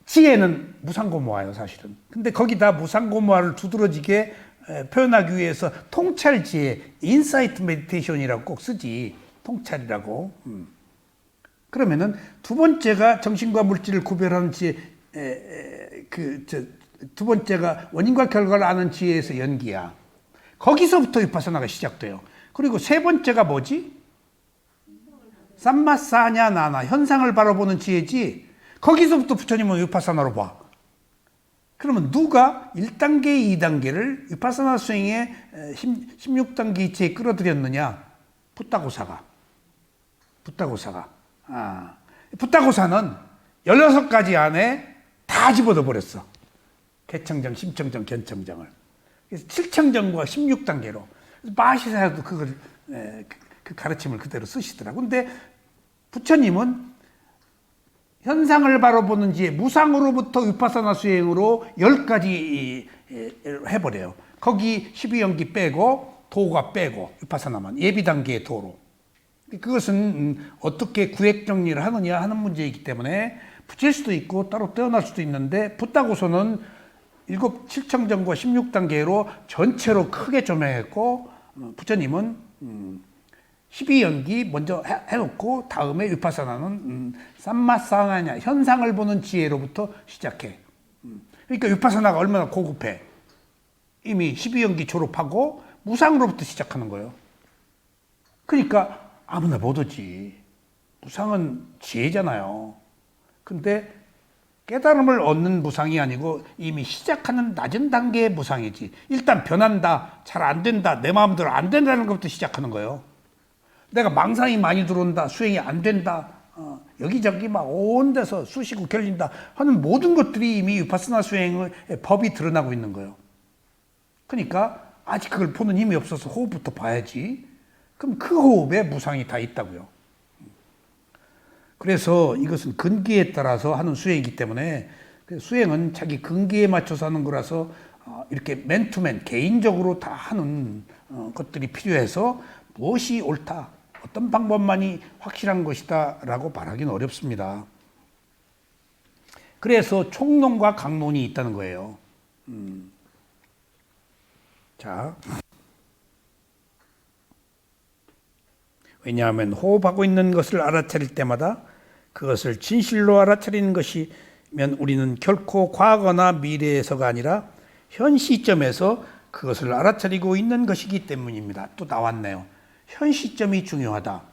지혜는 무상고무화예요, 사실은. 근데 거기다 무상고무화를 두드러지게 표현하기 위해서 통찰지혜, 인사이트 메디테이션이라고 꼭 쓰지. 통찰이라고. 그러면은 두 번째가 정신과 물질을 구별하는 지혜, 두 번째가 원인과 결과를 아는 지혜에서 연기야. 거기서부터 위파사나가 시작돼요. 그리고 세 번째가 뭐지? 삼마사냐 나나 현상을 바라보는 지혜지. 거기서부터 부처님은 위파사나로 봐. 그러면 누가 1단계, 2단계를 위파사나 수행의 16단계 이체에 끌어들였느냐? 붓다고사가. 붓다고사는 16가지 안에 다 집어넣어 버렸어. 개청정, 심청정, 견청정을. 그래서 7청정과 16단계로. 마시사도 그 가르침을 그대로 쓰시더라고. 근데 부처님은 현상을 바라보는 지혜, 무상으로부터 위파사나 수행으로 10가지 해버려요. 거기 12연기 빼고, 도가 빼고, 위파사나만. 예비단계의 도로. 그것은 어떻게 구획 정리를 하느냐 하는 문제이기 때문에 붙일 수도 있고 따로 떼어날 수도 있는데 붓다고서는 7청정과 16단계로 전체로 크게 조명했고 부처님은 12연기 먼저 해놓고 다음에 위파사나는 삼마사나냐 현상을 보는 지혜로부터 시작해. 그러니까 위파사나가 얼마나 고급해. 이미 12연기 졸업하고 무상으로부터 시작하는 거예요. 그러니까 아무나 못 오지. 무상은 지혜잖아요. 근데 깨달음을 얻는 무상이 아니고 이미 시작하는 낮은 단계의 무상이지. 일단 변한다, 잘 안 된다, 내 마음대로 안 된다는 것부터 시작하는 거예요. 내가 망상이 많이 들어온다, 수행이 안 된다, 여기저기 막 온 데서 쑤시고 결린다 하는 모든 것들이 이미 위파스나 수행의 법이 드러나고 있는 거예요. 그러니까 아직 그걸 보는 힘이 없어서 호흡부터 봐야지. 그럼 그 호흡에 무상이 다 있다고요. 그래서 이것은 근기에 따라서 하는 수행이기 때문에 수행은 자기 근기에 맞춰서 하는 거라서 이렇게 맨투맨 개인적으로 다 하는 것들이 필요해서 무엇이 옳다, 어떤 방법만이 확실한 것이다 라고 말하기는 어렵습니다. 그래서 총론과 강론이 있다는 거예요. 자, 왜냐하면 호흡하고 있는 것을 알아차릴 때마다 그것을 진실로 알아차리는 것이면 우리는 결코 과거나 미래에서가 아니라 현 시점에서 그것을 알아차리고 있는 것이기 때문입니다. 또 나왔네요. 현 시점이 중요하다.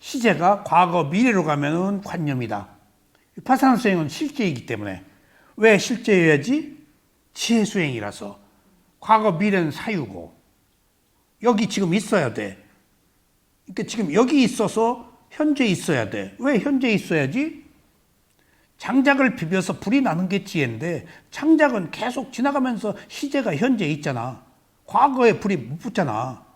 시제가 과거, 미래로 가면은 관념이다. 파산 수행은 실제이기 때문에. 왜 실제여야지? 지혜 수행이라서. 과거, 미래는 사유고. 여기 지금 있어야 돼. 그러니까 지금 여기 있어서 현재 있어야 돼. 왜 현재 있어야지? 장작을 비벼서 불이 나는 게 지혜인데 장작은 계속 지나가면서 시제가 현재 있잖아. 과거에 불이 못 붙잖아.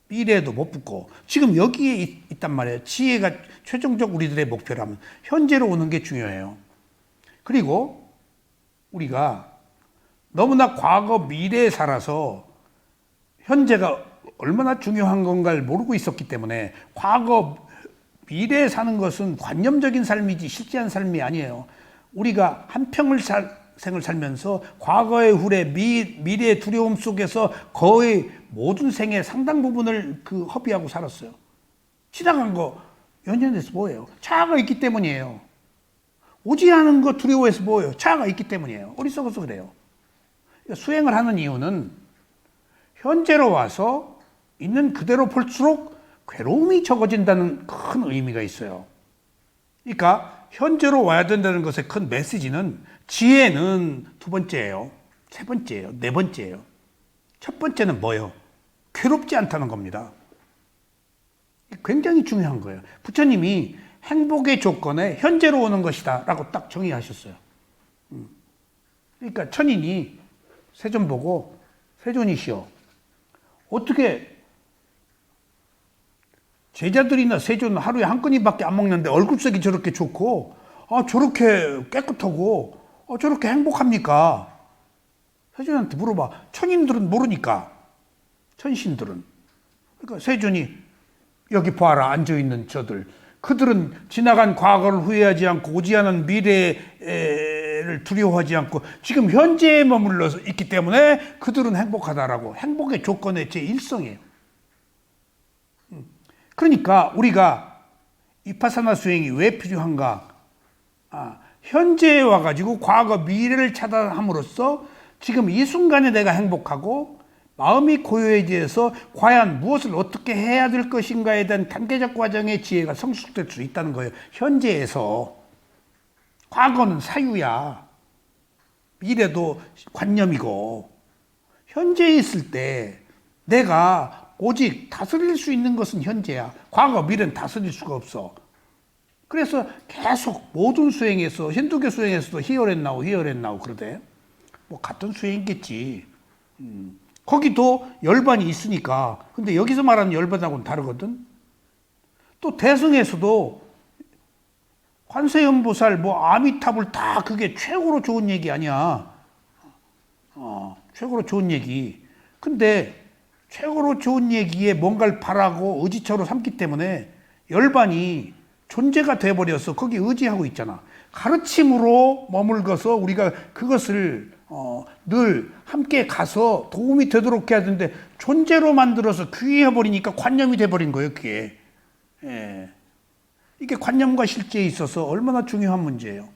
미래에도 못 붙고 지금 여기에 있단 말이에요. 지혜가 최종적 우리들의 목표라면 현재로 오는 게 중요해요. 그리고 우리가 너무나 과거 미래에 살아서 현재가 얼마나 중요한 건가를 모르고 있었기 때문에 과거, 미래에 사는 것은 관념적인 삶이지 실제한 삶이 아니에요. 우리가 한평을 생을 살면서 과거의 후회, 미래의 두려움 속에서 거의 모든 생의 상당 부분을 허비하고 살았어요. 지나간 거 연연해서 뭐예요? 차가 있기 때문이에요. 오지 않은 거 두려워해서 뭐예요? 차가 있기 때문이에요. 어리석어서 그래요. 수행을 하는 이유는 현재로 와서 있는 그대로 볼수록 괴로움이 적어진다는 큰 의미가 있어요. 그러니까 현재로 와야 된다는 것의 큰 메시지는 지혜는 두 번째예요. 세 번째예요. 네 번째예요. 첫 번째는 뭐예요? 괴롭지 않다는 겁니다. 굉장히 중요한 거예요. 부처님이 행복의 조건에 현재로 오는 것이다 라고 딱 정의하셨어요. 그러니까 천인이 세존 보고 세존이시여 어떻게 제자들이나 세존은 하루에 한 끼니밖에 안 먹는데 얼굴색이 저렇게 좋고 저렇게 깨끗하고 저렇게 행복합니까? 세존한테 물어봐. 천인들은 모르니까. 천신들은. 그러니까 세존이 여기 봐라 앉아있는 저들. 그들은 지나간 과거를 후회하지 않고 오지 않은 미래를 두려워하지 않고 지금 현재에 머물러 있기 때문에 그들은 행복하다라고. 행복의 조건의 제1성이에요. 그러니까 우리가 위파사나 수행이 왜 필요한가? 현재에 와가지고 과거 미래를 차단함으로써 지금 이 순간에 내가 행복하고 마음이 고요해져서 과연 무엇을 어떻게 해야 될 것인가에 대한 단계적 과정의 지혜가 성숙될 수 있다는 거예요. 현재에서. 과거는 사유야. 미래도 관념이고. 현재에 있을 때 내가 오직 다스릴 수 있는 것은 현재야. 과거, 미래는 다스릴 수가 없어. 그래서 계속 모든 수행에서, 힌두교 수행에서도 히어렛 나우 그러대. 뭐 같은 수행이겠지. 거기도 열반이 있으니까. 근데 여기서 말하는 열반하고는 다르거든. 또 대승에서도 관세음보살, 아미타불 다 그게 최고로 좋은 얘기 아니야. 최고로 좋은 얘기. 근데 최고로 좋은 얘기에 뭔가를 바라고 의지처로 삼기 때문에 열반이 존재가 돼버려서 거기 의지하고 있잖아. 가르침으로 머물러서 우리가 그것을 늘 함께 가서 도움이 되도록 해야 되는데 존재로 만들어서 귀해버리니까 관념이 돼버린 거예요, 그게. 예. 이게 관념과 실제에 있어서 얼마나 중요한 문제예요.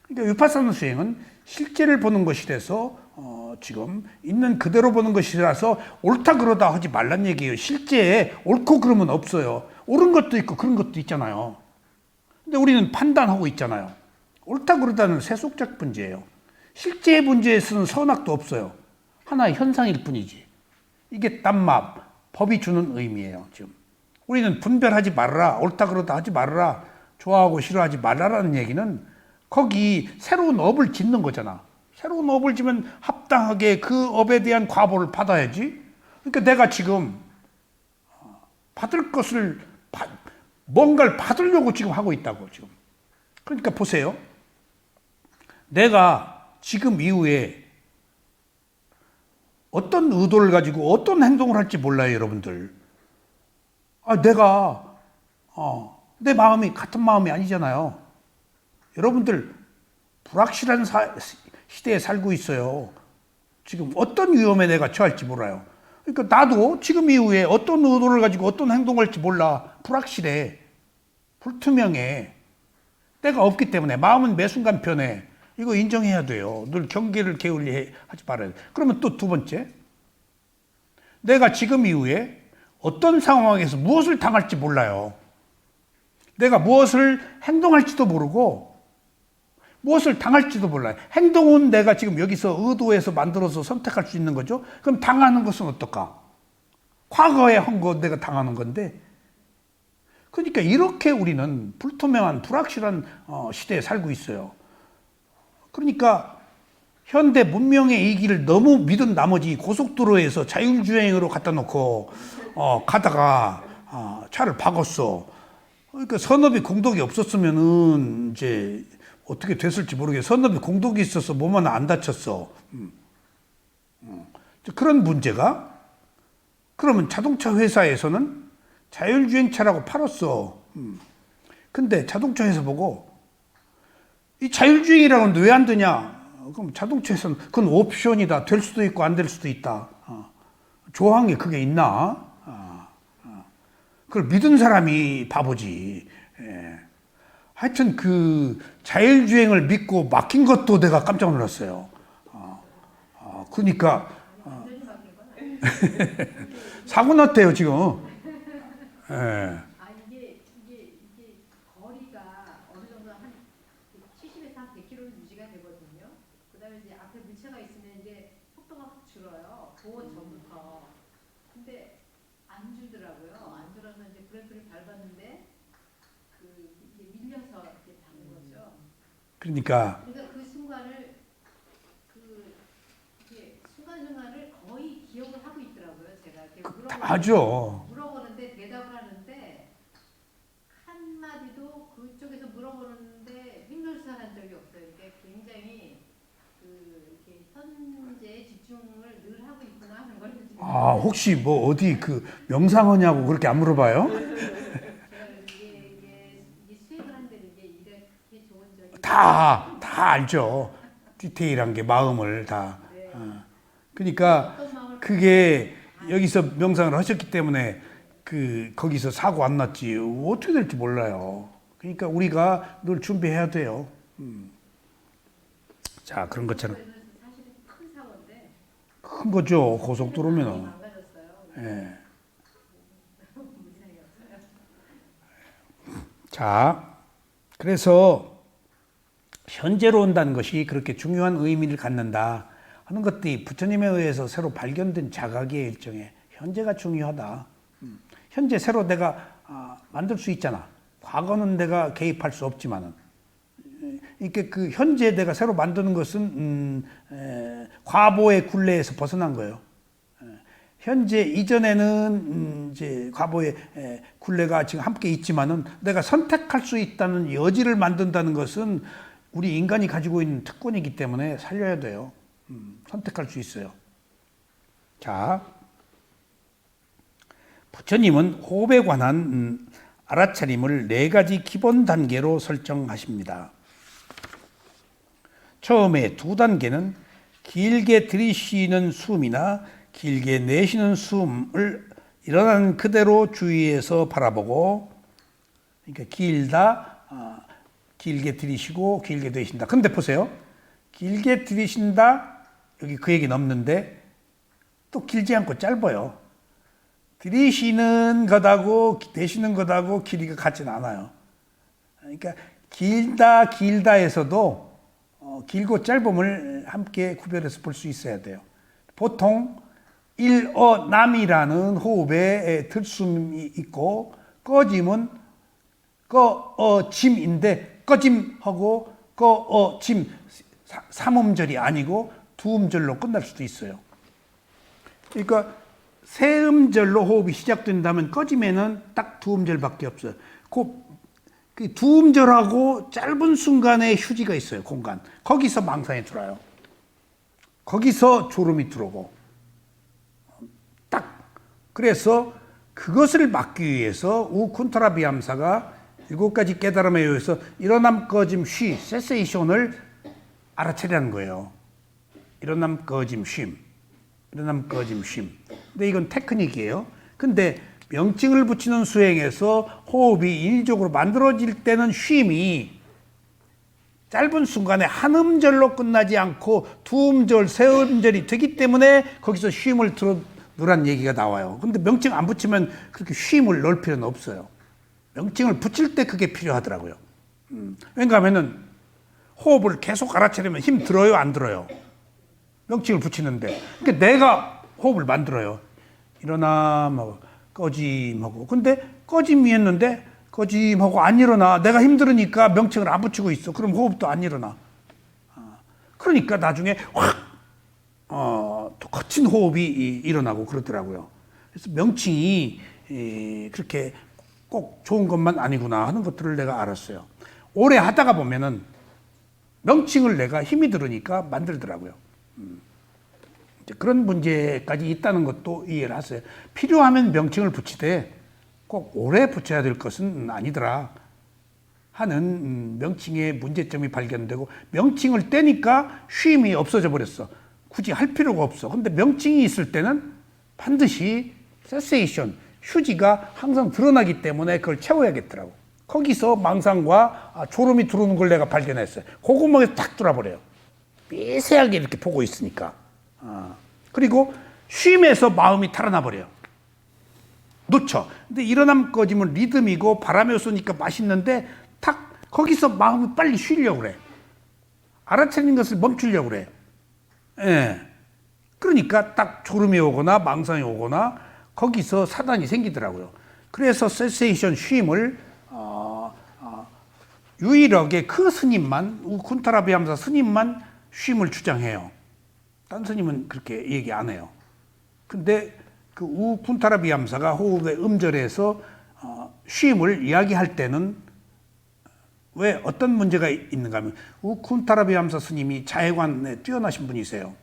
그러니까 위파사나 수행은 실제를 보는 것이라서 지금 있는 그대로 보는 것이라서 옳다 그러다 하지 말란 얘기예요. 실제에 옳고 그름은 없어요. 옳은 것도 있고 그런 것도 있잖아요. 근데 우리는 판단하고 있잖아요. 옳다 그러다는 세속적 문제예요. 실제의 문제에서는 선악도 없어요. 하나의 현상일 뿐이지. 이게 딴맛, 법이 주는 의미예요. 지금 우리는 분별하지 말아라, 옳다 그러다 하지 말아라, 좋아하고 싫어하지 말아라는 얘기는 거기 새로운 업을 짓는 거잖아. 새로운 업을 지면 합당하게 그 업에 대한 과보를 받아야지. 그러니까 내가 지금 받을 것을 뭔가를 받으려고 지금 하고 있다고 지금. 그러니까 보세요. 내가 지금 이후에 어떤 의도를 가지고 어떤 행동을 할지 몰라요, 여러분들. 내가 내 마음이 같은 마음이 아니잖아요. 여러분들 불확실한 시대에 살고 있어요. 지금 어떤 위험에 내가 처할지 몰라요. 그러니까 나도 지금 이후에 어떤 의도를 가지고 어떤 행동을 할지 몰라. 불확실해. 불투명해. 때가 없기 때문에 마음은 매 순간 변해. 이거 인정해야 돼요. 늘 경계를 게을리 하지 말아야 돼. 그러면 또 두 번째. 내가 지금 이후에 어떤 상황에서 무엇을 당할지 몰라요. 내가 무엇을 행동할지도 모르고 무엇을 당할지도 몰라요. 행동은 내가 지금 여기서 의도해서 만들어서 선택할 수 있는 거죠. 그럼 당하는 것은 어떨까? 과거에 한 거 내가 당하는 건데. 그러니까 이렇게 우리는 불투명한 불확실한 시대에 살고 있어요. 그러니까 현대 문명의 이기를 너무 믿은 나머지 고속도로에서 자율주행으로 갖다 놓고 가다가 차를 박았어. 그러니까 선업이 공덕이 없었으면은 이제 어떻게 됐을지 모르겠어. 선업이 공덕이 있어서 몸 하나 안 다쳤어. 그런 문제가 그러면 자동차 회사에서는 자율주행차라고 팔았어. 근데 자동차 회사 보고 이 자율주행이라고는 왜 안 되냐? 그럼 자동차 회사는 그건 옵션이다. 될 수도 있고 안 될 수도 있다. 조항에 그게 있나? 그걸 믿은 사람이 바보지. 예. 하여튼 그 자율주행을 믿고 맡긴 것도 내가 깜짝 놀랐어요. 그러니까 완전히 바뀐 건 아니에요. 사고 났대요 지금. 예. 이게 거리가 어느 정도 한 70에서 한 100km 유지가 되거든요. 그다음에 이제 앞에 물체가 있으면 이제 속도가 확 줄어요. 그 전부터. 근데 안 줄더라고요. 안 줄어서 이제 브레이크를 밟았는데 이게 밀려서 이렇게 닿는 거죠. 그러니까 그러니까 그 순간을 이게 순간순간을 거의 기억을 하고 있더라고요. 제가 이렇게 다 하죠. 물어보는데 대답을 하는데 한 마디도 그쪽에서 물어보는데 횡설수설한 적이 없어요. 이게 굉장히 이렇게 현재에 집중을 늘 하고 있구나 하는 걸 지금 혹시 뭐 어디 그 명상하냐고 그렇게 안 물어봐요? 제가 이게 수행을 하는데 이게 이렇게 좋은 적이 다 알죠. 디테일한 게 마음을 다. 네. 그러니까 어떤 마음을 그게 여기서 명상을 하셨기 때문에 거기서 사고 안 났지 어떻게 될지 몰라요. 그러니까 우리가 늘 준비해야 돼요. 자 그런 것처럼 사실은 큰 사고인데 큰 거죠 많이 고속도로면은. 망가졌어요. 예. 무상이 없어요. 자 그래서 현재로 온다는 것이 그렇게 중요한 의미를 갖는다 하는 것들이 부처님에 의해서 새로 발견된 자각의 일종의 현재가 중요하다. 현재 새로 내가 만들 수 있잖아. 과거는 내가 개입할 수 없지만은 이렇게 그 현재 내가 새로 만드는 것은 과보의 굴레에서 벗어난 거예요. 현재 이전에는 이제 과보의 굴레가 지금 함께 있지만은 내가 선택할 수 있다는 여지를 만든다는 것은 우리 인간이 가지고 있는 특권이기 때문에 살려야 돼요. 선택할 수 있어요. 자, 부처님은 호흡에 관한 알아차림을 4가지 기본 단계로 설정하십니다. 처음에 2단계는 길게 들이쉬는 숨이나 길게 내쉬는 숨을 일어나는 그대로 주의해서 바라보고, 그러니까 길게 들이쉬고 길게 내쉰다. 근데 보세요. 길게 들이쉰다. 여기 그 얘기는 없는데 또 길지 않고 짧아요. 들이쉬는 것하고 내쉬는 것하고 길이가 같지는 않아요. 그러니까 길다에서도 길고 짧음을 함께 구별해서 볼 수 있어야 돼요. 보통 일어남이라는 호흡에 들숨이 있고 꺼짐은 꺼짐인데 꺼짐하고 꺼짐 3음절이 아니고 2음절로 끝날 수도 있어요. 그러니까 3음절로 호흡이 시작된다면 꺼짐에는 딱 2음절밖에 없어요. 그 2음절하고 짧은 순간의 휴지가 있어요. 공간. 거기서 망상이 들어요. 거기서 졸음이 들어오고 딱 그래서 그것을 막기 위해서 우쿤타라 비암사가 7가지 깨달음에 의해서 일어남 꺼짐 쉬 세세이션을 알아차리라는 거예요. 일어남 꺼짐 쉼 일어남 꺼짐 쉼. 근데 이건 테크닉이에요. 근데 명칭을 붙이는 수행에서 호흡이 인위적으로 만들어질 때는 쉼이 짧은 순간에 한 음절로 끝나지 않고 2음절, 3음절이 되기 때문에 거기서 쉼을 넣으란 얘기가 나와요. 근데 명칭 안 붙이면 그렇게 쉼을 넣을 필요는 없어요. 명칭을 붙일 때 그게 필요하더라고요. 왜냐하면 호흡을 계속 알아차리면 힘 들어요, 안 들어요? 명칭을 붙이는데. 그러니까 내가 호흡을 만들어요. 일어나, 꺼짐하고. 근데 꺼짐이 했는데 꺼짐하고 안 일어나. 내가 힘들으니까 명칭을 안 붙이고 있어. 그럼 호흡도 안 일어나. 그러니까 나중에 또 거친 호흡이 일어나고 그러더라고요. 그래서 명칭이 그렇게 꼭 좋은 것만 아니구나 하는 것들을 내가 알았어요. 오래 하다가 보면은 명칭을 내가 힘이 들으니까 만들더라고요. 그런 문제까지 있다는 것도 이해를 하세요. 필요하면 명칭을 붙이되 꼭 오래 붙여야 될 것은 아니더라 하는 명칭의 문제점이 발견되고, 명칭을 떼니까 쉼이 없어져 버렸어. 굳이 할 필요가 없어. 근데 명칭이 있을 때는 반드시 cessation, 휴지가 항상 드러나기 때문에 그걸 채워야겠더라고. 거기서 망상과 졸음이 들어오는 걸 내가 발견했어요. 그구멍에서 탁 들어버려요. 미세하게 이렇게 보고 있으니까. 그리고 쉼에서 마음이 달아나 버려요. 놓쳐. 근데 일어남 꺼지면 리듬이고 바람에 쏘니까 맛있는데 탁 거기서 마음이 빨리 쉬려고 그래. 알아차리는 것을 멈추려고 그래. 예. 그러니까 딱 졸음이 오거나 망상이 오거나 거기서 사단이 생기더라고요. 그래서 세세이션 쉼을 유일하게 그 스님만, 우쿤타라비암사 스님만 쉼을 주장해요. 딴 스님은 그렇게 얘기 안 해요. 근데 그 우쿤타라비암사가 호흡의 음절에서 쉼을 이야기할 때는 왜 어떤 문제가 있는가 하면, 우쿤타라비암사 스님이 자해관에 뛰어나신 분이세요.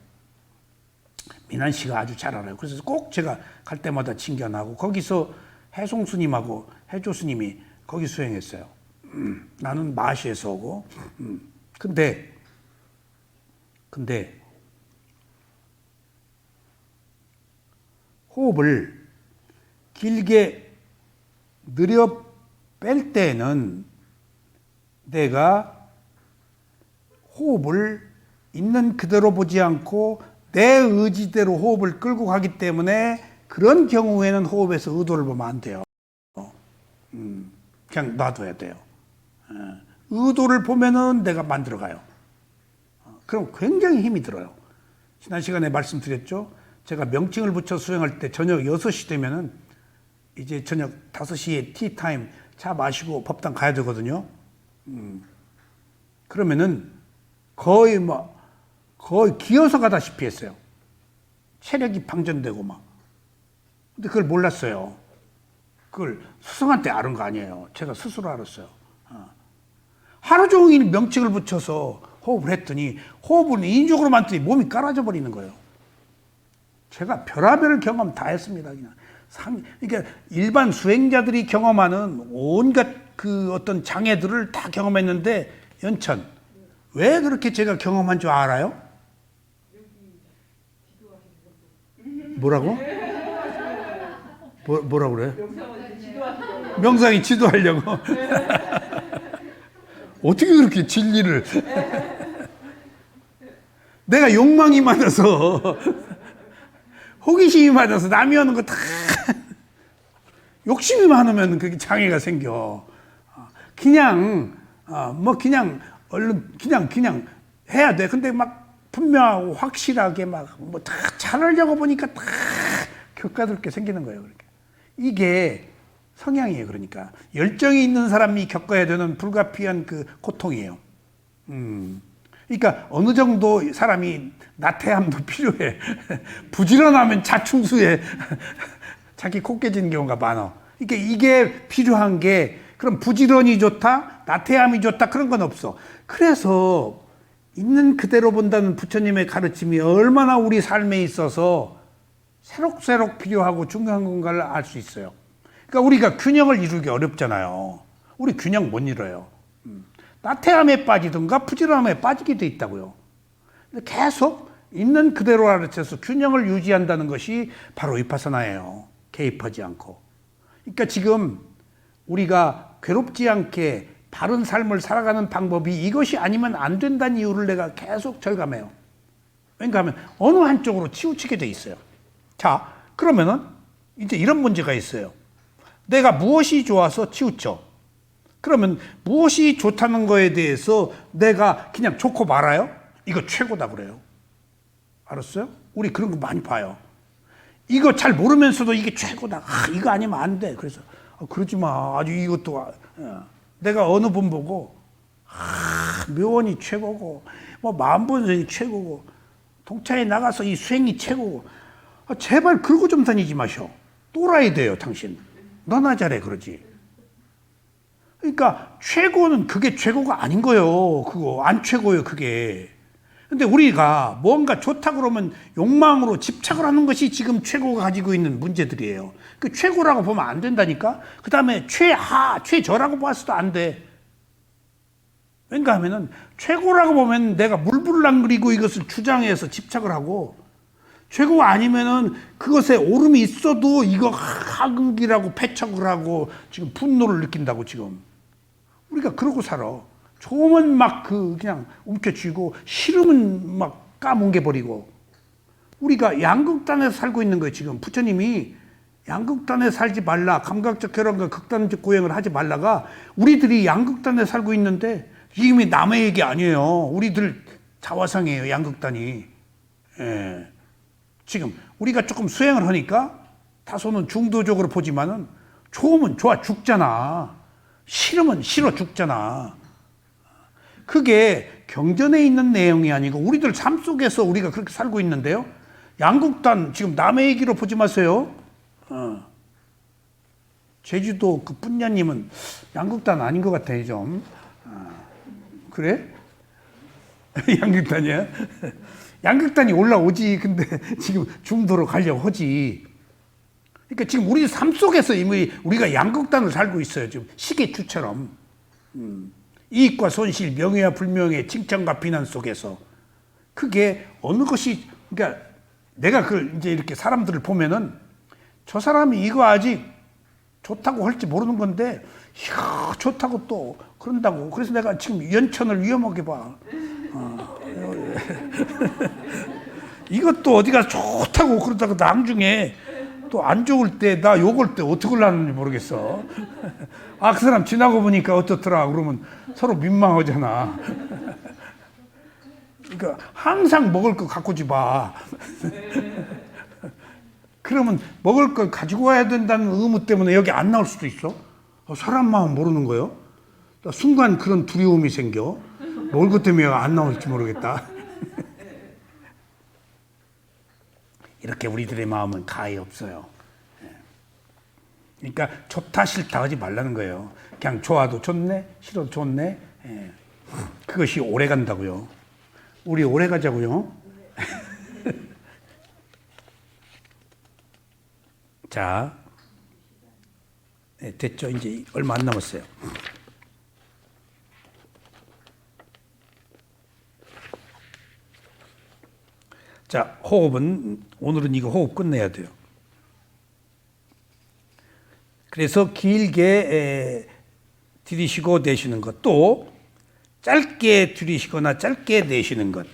민한 씨가 아주 잘 알아요. 그래서 꼭 제가 갈 때마다 칭견하고, 거기서 해송 스님하고 해조 스님이 거기 수행했어요. 나는 마시에서 오고. 근데 호흡을 길게 느려 뺄 때는 내가 호흡을 있는 그대로 보지 않고 내 의지대로 호흡을 끌고 가기 때문에, 그런 경우에는 호흡에서 의도를 보면 안 돼요. 그냥 놔둬야 돼요. 의도를 보면은 내가 만들어가요. 그럼 굉장히 힘이 들어요. 지난 시간에 말씀드렸죠. 제가 명칭을 붙여 수행할 때 저녁 6시 되면은 이제 저녁 5시에 티타임 차 마시고 법당 가야 되거든요. 그러면은 거의 기어서 가다시피 했어요. 체력이 방전되고 막. 근데 그걸 몰랐어요. 그걸 스승한테 아는 거 아니에요. 제가 스스로 알았어요. 하루 종일 명칭을 붙여서 호흡을 했더니, 호흡을 인적으로 만들더니 몸이 깔아져 버리는 거예요. 제가 별의별 경험 다 했습니다. 그냥 그러니까 일반 수행자들이 경험하는 온갖 그 어떤 장애들을 다 경험했는데, 연천 왜 그렇게 제가 경험한 줄 알아요? 뭐라고? 뭐라고 그래? 명상이 지도하려고. 어떻게 그렇게 진리를. 내가 욕망이 많아서, 호기심이 많아서 남이 하는 거 다 욕심이 많으면 그게 장애가 생겨. 그냥 그냥 얼른 그냥 해야 돼. 근데 막 분명하고 확실하게 막 다 잘하려고 보니까 다 겪어들게 생기는 거예요. 그러니까 이게 성향이에요. 그러니까 열정이 있는 사람이 겪어야 되는 불가피한 그 고통이에요. 그러니까 어느 정도 사람이 나태함도 필요해. 부지런하면 자충수에 자기 코 깨지는 경우가 많아. 그러니까 이게 필요한 게, 그럼 부지런이 좋다, 나태함이 좋다, 그런 건 없어. 그래서 있는 그대로 본다는 부처님의 가르침이 얼마나 우리 삶에 있어서 새록새록 필요하고 중요한 건가를 알 수 있어요. 그러니까 우리가 균형을 이루기 어렵잖아요. 우리 균형 못 이뤄요. 나태함에 빠지든가 부지런함에 빠지게 돼 있다고요. 근데 계속 있는 그대로 가르쳐서 균형을 유지한다는 것이 바로 위파사나예요. 개입하지 않고. 그러니까 지금 우리가 괴롭지 않게 바른 삶을 살아가는 방법이 이것이 아니면 안 된다는 이유를 내가 계속 절감해요. 왜냐하면 어느 한쪽으로 치우치게 돼 있어요. 자, 그러면은 이제 이런 문제가 있어요. 내가 무엇이 좋아서 치우쳐? 그러면 무엇이 좋다는 거에 대해서 내가 그냥 좋고 말아요? 이거 최고다 그래요. 알았어요? 우리 그런 거 많이 봐요. 이거 잘 모르면서도 이게 최고다. 이거 아니면 안 돼. 그래서 그러지 마. 아주 이것도 내가 어느 분 보고 묘원이 최고고 뭐 만본선이 최고고 동창회 나가서 이 수행이 최고고, 제발 그러고 좀 다니지 마셔. 또라이 돼요 당신. 너나 잘해 그러지. 그러니까 최고는 그게 최고가 아닌 거예요. 그거 안 최고예요 그게. 근데 우리가 뭔가 좋다 그러면 욕망으로 집착을 하는 것이 지금 최고가 가지고 있는 문제들이에요. 그 최고라고 보면 안 된다니까. 그 다음에 최하, 최저라고 봤어도 안 돼. 왠가 하면은 최고라고 보면 내가 물불랑거리고 이것을 주장해서 집착을 하고, 최고가 아니면은 그것에 오름이 있어도 이거 하극이라고 패착을 하고 지금 분노를 느낀다고. 지금 우리가 그러고 살아. 좋으면 막 그냥 움켜쥐고 싫으면 막 까뭉개버리고. 우리가 양극단에서 살고 있는 거예요. 지금 부처님이 양극단에 살지 말라, 감각적 결함과 극단적 고행을 하지 말라가 우리들이 양극단에 살고 있는데 이미 남의 얘기 아니에요. 우리들 자화상이에요, 양극단이. 예. 지금 우리가 조금 수행을 하니까 다소는 중도적으로 보지만은 좋으면 좋아 죽잖아. 싫으면 싫어 죽잖아. 그게 경전에 있는 내용이 아니고 우리들 삶 속에서 우리가 그렇게 살고 있는데요. 양극단 지금 남의 얘기로 보지 마세요. 제주도 그 분야님은 양극단 아닌 것 같아요 좀. 그래? 양극단이야? 양극단이 올라오지. 근데 지금 중도로 가려고 하지. 그러니까 지금 우리 삶 속에서 이미 우리가 양극단을 살고 있어요. 지금 시계추처럼. 이익과 손실, 명예와 불명예, 칭찬과 비난 속에서. 그게 어느 것이, 그러니까 내가 이제 이렇게 사람들을 보면은 저 사람이 이거 아직 좋다고 할지 모르는 건데, 이야, 좋다고 또 그런다고. 그래서 내가 지금 연천을 위험하게 봐. 이것도 어디가 좋다고 그러다가 나중에 또 안 좋을 때 나 욕을 때 어떻게 하려는지 모르겠어. 아, 그 사람 지나고 보니까 어떻더라 그러면 서로 민망하잖아. 그러니까 항상 먹을 거 갖고 오지 마. 그러면 먹을 걸 가지고 와야 된다는 의무 때문에 여기 안 나올 수도 있어. 사람 마음 모르는 거예요. 순간 그런 두려움이 생겨. 먹을 것 때문에 안 나올지 모르겠다. 이렇게 우리들의 마음은 가히 없어요. 그러니까 좋다 싫다 하지 말라는 거예요. 그냥 좋아도 좋네, 싫어도 좋네. 그것이 오래 간다고요. 우리 오래 가자고요. 자, 됐죠? 이제 얼마 안 남았어요. 자, 호흡은 오늘은 이거 호흡 끝내야 돼요. 그래서 길게 들이쉬고 내쉬는 것, 또 짧게 들이쉬거나 짧게 내쉬는 것.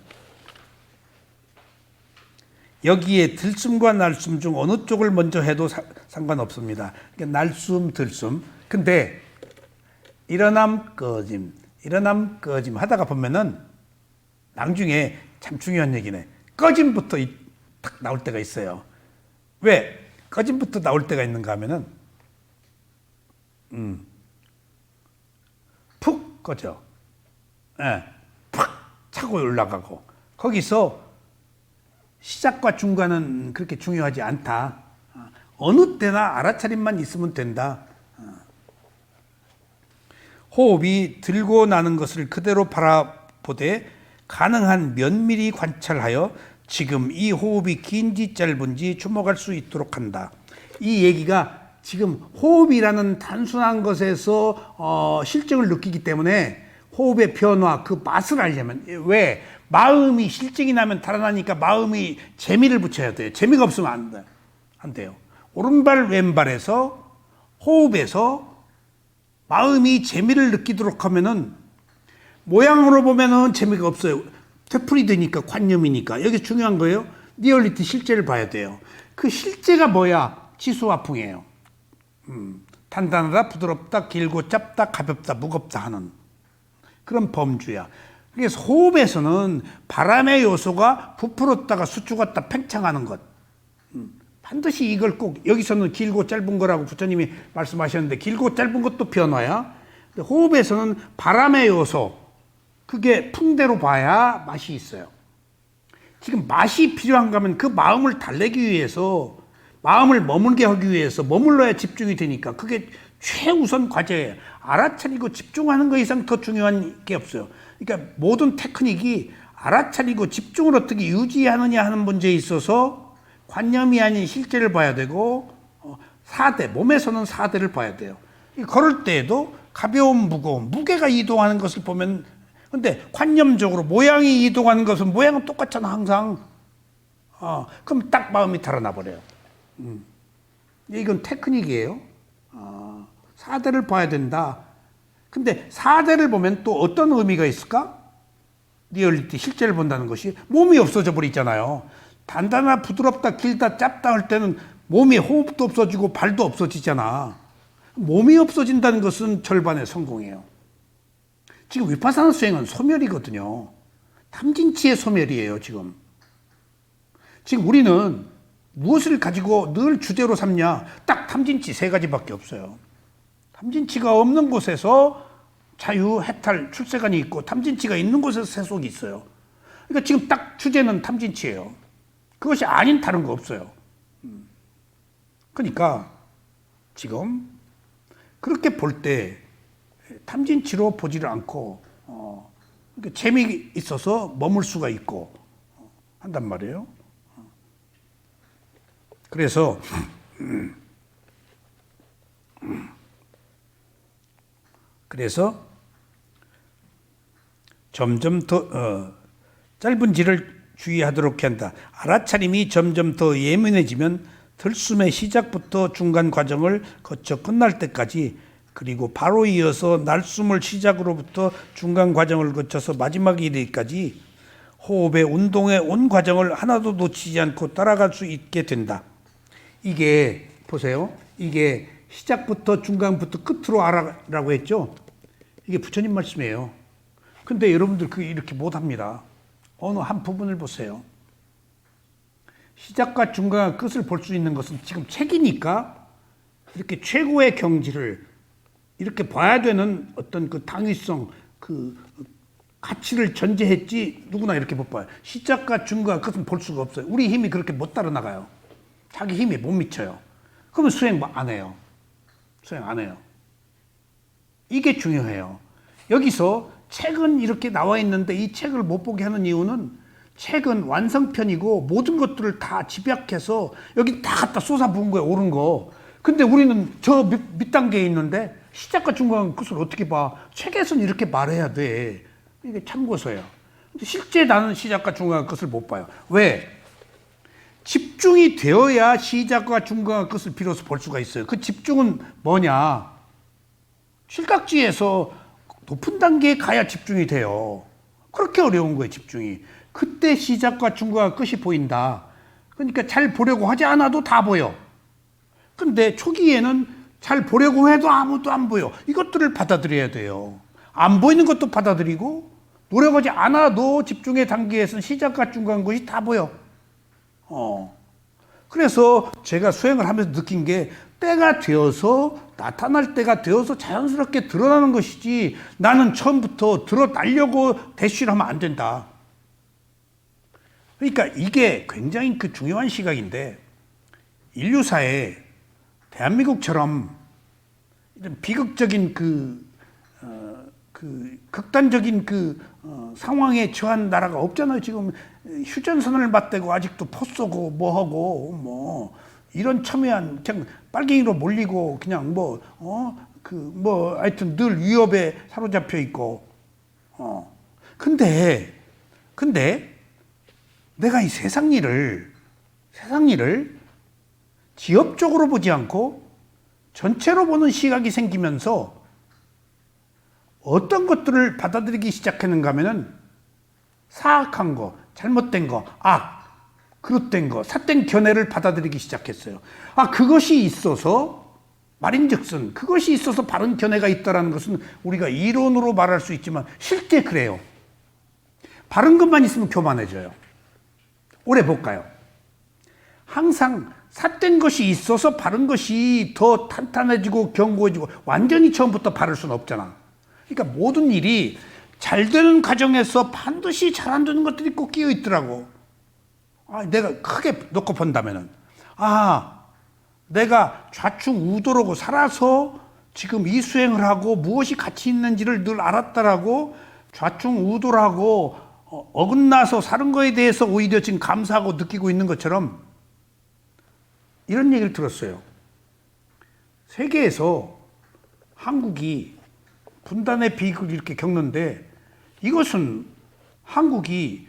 여기에 들숨과 날숨 중 어느 쪽을 먼저 해도 상관없습니다. 그러니까 날숨, 들숨. 근데 일어남, 꺼짐, 일어남, 꺼짐 하다가 보면은 나중에 참 중요한 얘기네. 꺼짐부터 탁 나올 때가 있어요. 왜 꺼짐부터 나올 때가 있는가 하면은 푹 꺼져. 팍 차고 올라가고. 거기서 시작과 중간은 그렇게 중요하지 않다. 어느 때나 알아차림만 있으면 된다. 호흡이 들고 나는 것을 그대로 바라보되 가능한 면밀히 관찰하여 지금 이 호흡이 긴지 짧은지 주목할 수 있도록 한다. 이 얘기가 지금 호흡이라는 단순한 것에서 실증을 느끼기 때문에 호흡의 변화, 그 맛을 알려면, 왜? 마음이 실증이 나면 달아나니까 마음이 재미를 붙여야 돼요. 재미가 없으면 안 돼요. 오른발 왼발에서 호흡에서 마음이 재미를 느끼도록 하면은 모양으로 보면은 재미가 없어요. 되풀이되니까, 관념이니까. 여기 중요한 거예요. 리얼리티, 실제를 봐야 돼요. 그 실제가 뭐야? 지수화풍이에요. 단단하다, 부드럽다, 길고 짧다, 가볍다, 무겁다 하는 그런 범주야. 그래서 호흡에서는 바람의 요소가 부풀었다가 수축했다 팽창하는 것. 반드시 이걸 꼭, 여기서는 길고 짧은 거라고 부처님이 말씀하셨는데 길고 짧은 것도 변화야. 호흡에서는 바람의 요소, 그게 풍대로 봐야 맛이 있어요. 지금 맛이 필요한가 하면 그 마음을 달래기 위해서, 마음을 머물게 하기 위해서 머물러야 집중이 되니까 그게 최우선 과제예요. 알아차리고 집중하는 것 이상 더 중요한 게 없어요. 그러니까 모든 테크닉이 알아차리고 집중을 어떻게 유지하느냐 하는 문제에 있어서 관념이 아닌 실제를 봐야 되고, 4대, 몸에서는 4대를 봐야 돼요. 걸을 때에도 가벼운, 무거운, 무게가 이동하는 것을 보면, 근데 관념적으로 모양이 이동하는 것은 모양은 똑같잖아, 항상. 그럼 딱 마음이 달아나 버려요. 이건 테크닉이에요. 4대를 봐야 된다. 근데 4대를 보면 또 어떤 의미가 있을까? 리얼리티, 실제를 본다는 것이 몸이 없어져 버리잖아요. 단단하다, 부드럽다, 길다, 짧다 할 때는 몸이 호흡도 없어지고 발도 없어지잖아. 몸이 없어진다는 것은 절반의 성공이에요. 지금 위파사나 수행은 소멸이거든요. 탐진치의 소멸이에요, 지금. 지금 우리는 무엇을 가지고 늘 주제로 삼냐? 딱 탐진치 3가지밖에 없어요. 탐진치가 없는 곳에서 자유, 해탈, 출세관이 있고, 탐진치가 있는 곳에서 세속이 있어요. 그러니까 지금 딱 주제는 탐진치예요. 그것이 아닌 다른 거 없어요. 그러니까 지금 그렇게 볼 때 탐진치로 보지를 않고, 그러니까 재미있어서 머물 수가 있고 한단 말이에요. 그래서 점점 더 짧은 질을 주의하도록 한다. 알아차림이 점점 더 예민해지면 들숨의 시작부터 중간 과정을 거쳐 끝날 때까지, 그리고 바로 이어서 날숨을 시작으로부터 중간 과정을 거쳐서 마지막에 이르기까지 호흡의 운동의 온 과정을 하나도 놓치지 않고 따라갈 수 있게 된다. 이게 보세요. 이게 시작부터 중간부터 끝으로 알아라고 했죠. 이게 부처님 말씀이에요. 근데 여러분들 그게 이렇게 못합니다. 어느 한 부분을 보세요. 시작과 중간과 끝을 볼 수 있는 것은 지금 책이니까 이렇게 최고의 경지를 이렇게 봐야 되는 어떤 그 당위성, 그 가치를 전제했지 누구나 이렇게 못 봐요. 시작과 중간과 끝은 볼 수가 없어요. 우리 힘이 그렇게 못 따라 나가요. 자기 힘이 못 미쳐요. 그러면 수행 안 해요. 수행 안 해요. 이게 중요해요. 여기서 책은 이렇게 나와 있는데 이 책을 못 보게 하는 이유는 책은 완성편이고 모든 것들을 다 집약해서 여기 다 갖다 쏟아부은 거예요. 옳은 거. 근데 우리는 저 밑단계에 있는데 시작과 중간 끝을 어떻게 봐? 책에서는 이렇게 말해야 돼. 이게 참고서예요. 근데 실제 나는 시작과 중간 끝을 못 봐요. 왜? 집중이 되어야 시작과 중간과 끝을 비로소 볼 수가 있어요. 그 집중은 뭐냐? 실각지에서 높은 단계에 가야 집중이 돼요. 그렇게 어려운 거예요, 집중이. 그때 시작과 중간과 끝이 보인다. 그러니까 잘 보려고 하지 않아도 다 보여. 근데 초기에는 잘 보려고 해도 아무도 안 보여. 이것들을 받아들여야 돼요. 안 보이는 것도 받아들이고 노력하지 않아도 집중의 단계에서는 시작과 중간 것이 다 보여. 그래서 제가 수행을 하면서 느낀 게 때가 되어서 나타날 때가 되어서 자연스럽게 드러나는 것이지 나는 처음부터 드러나려고 대쉬를 하면 안 된다. 그러니까 이게 굉장히 그 중요한 시각인데 인류사에 대한민국처럼 이런 비극적인 극단적인 상황에 처한 나라가 없잖아요. 지금 휴전선을 맞대고 아직도 포 쏘고 뭐하고 이런 첨예한 그냥 빨갱이로 몰리고 그냥 하여튼 늘 위협에 사로잡혀 있고 근데 내가 이 세상 일을 지엽적으로 보지 않고 전체로 보는 시각이 생기면서 어떤 것들을 받아들이기 시작했는가 하면은 사악한 거, 잘못된 거, 그릇된 거, 삿된 견해를 받아들이기 시작했어요. 그것이 있어서 말인즉슨 그것이 있어서 바른 견해가 있다는 것은 우리가 이론으로 말할 수 있지만 실제 그래요. 바른 것만 있으면 교만해져요. 오래 볼까요? 항상 삿된 것이 있어서 바른 것이 더 탄탄해지고 견고해지고 완전히 처음부터 바를 수는 없잖아. 그러니까 모든 일이 잘 되는 과정에서 반드시 잘 안 되는 것들이 꼭 끼어 있더라고. 내가 크게 놓고 본다면은 내가 좌충우도로고 살아서 지금 이 수행을 하고 무엇이 가치 있는지를 늘 알았다라고 좌충우도라고 어긋나서 사는 거에 대해서 오히려 지금 감사하고 느끼고 있는 것처럼 이런 얘기를 들었어요. 세계에서 한국이 분단의 비극을 이렇게 겪는데 이것은 한국이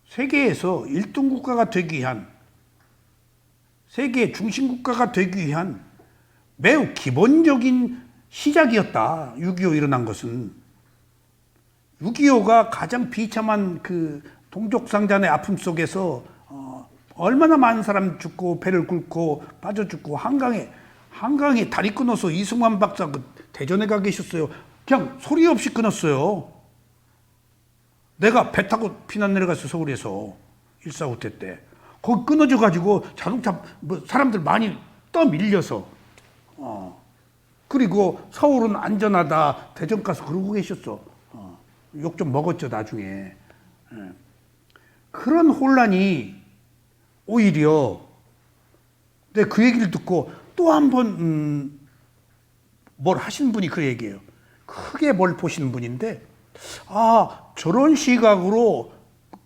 세계에서 1등 국가가 되기 위한, 세계 중심 국가가 되기 위한 매우 기본적인 시작이었다. 6.25 일어난 것은. 6.25가 가장 비참한 그 동족상잔의 아픔 속에서 얼마나 많은 사람 죽고 배를 굴고 빠져 죽고 한강에 다리 끊어서 이승만 박사 그 대전에 가 계셨어요. 그냥 소리 없이 끊었어요. 내가 배 타고 피난 내려갔어, 서울에서 1.4 때. 거기 끊어져 가지고 자동차 사람들 많이 떠밀려서 그리고 서울은 안전하다 대전 가서 그러고 계셨어. 욕 좀 먹었죠 나중에. 그런 혼란이 오히려 근데 그 얘기를 듣고 또 한 번 뭘 하신 분이 그 얘기예요. 크게 뭘 보시는 분인데 저런 시각으로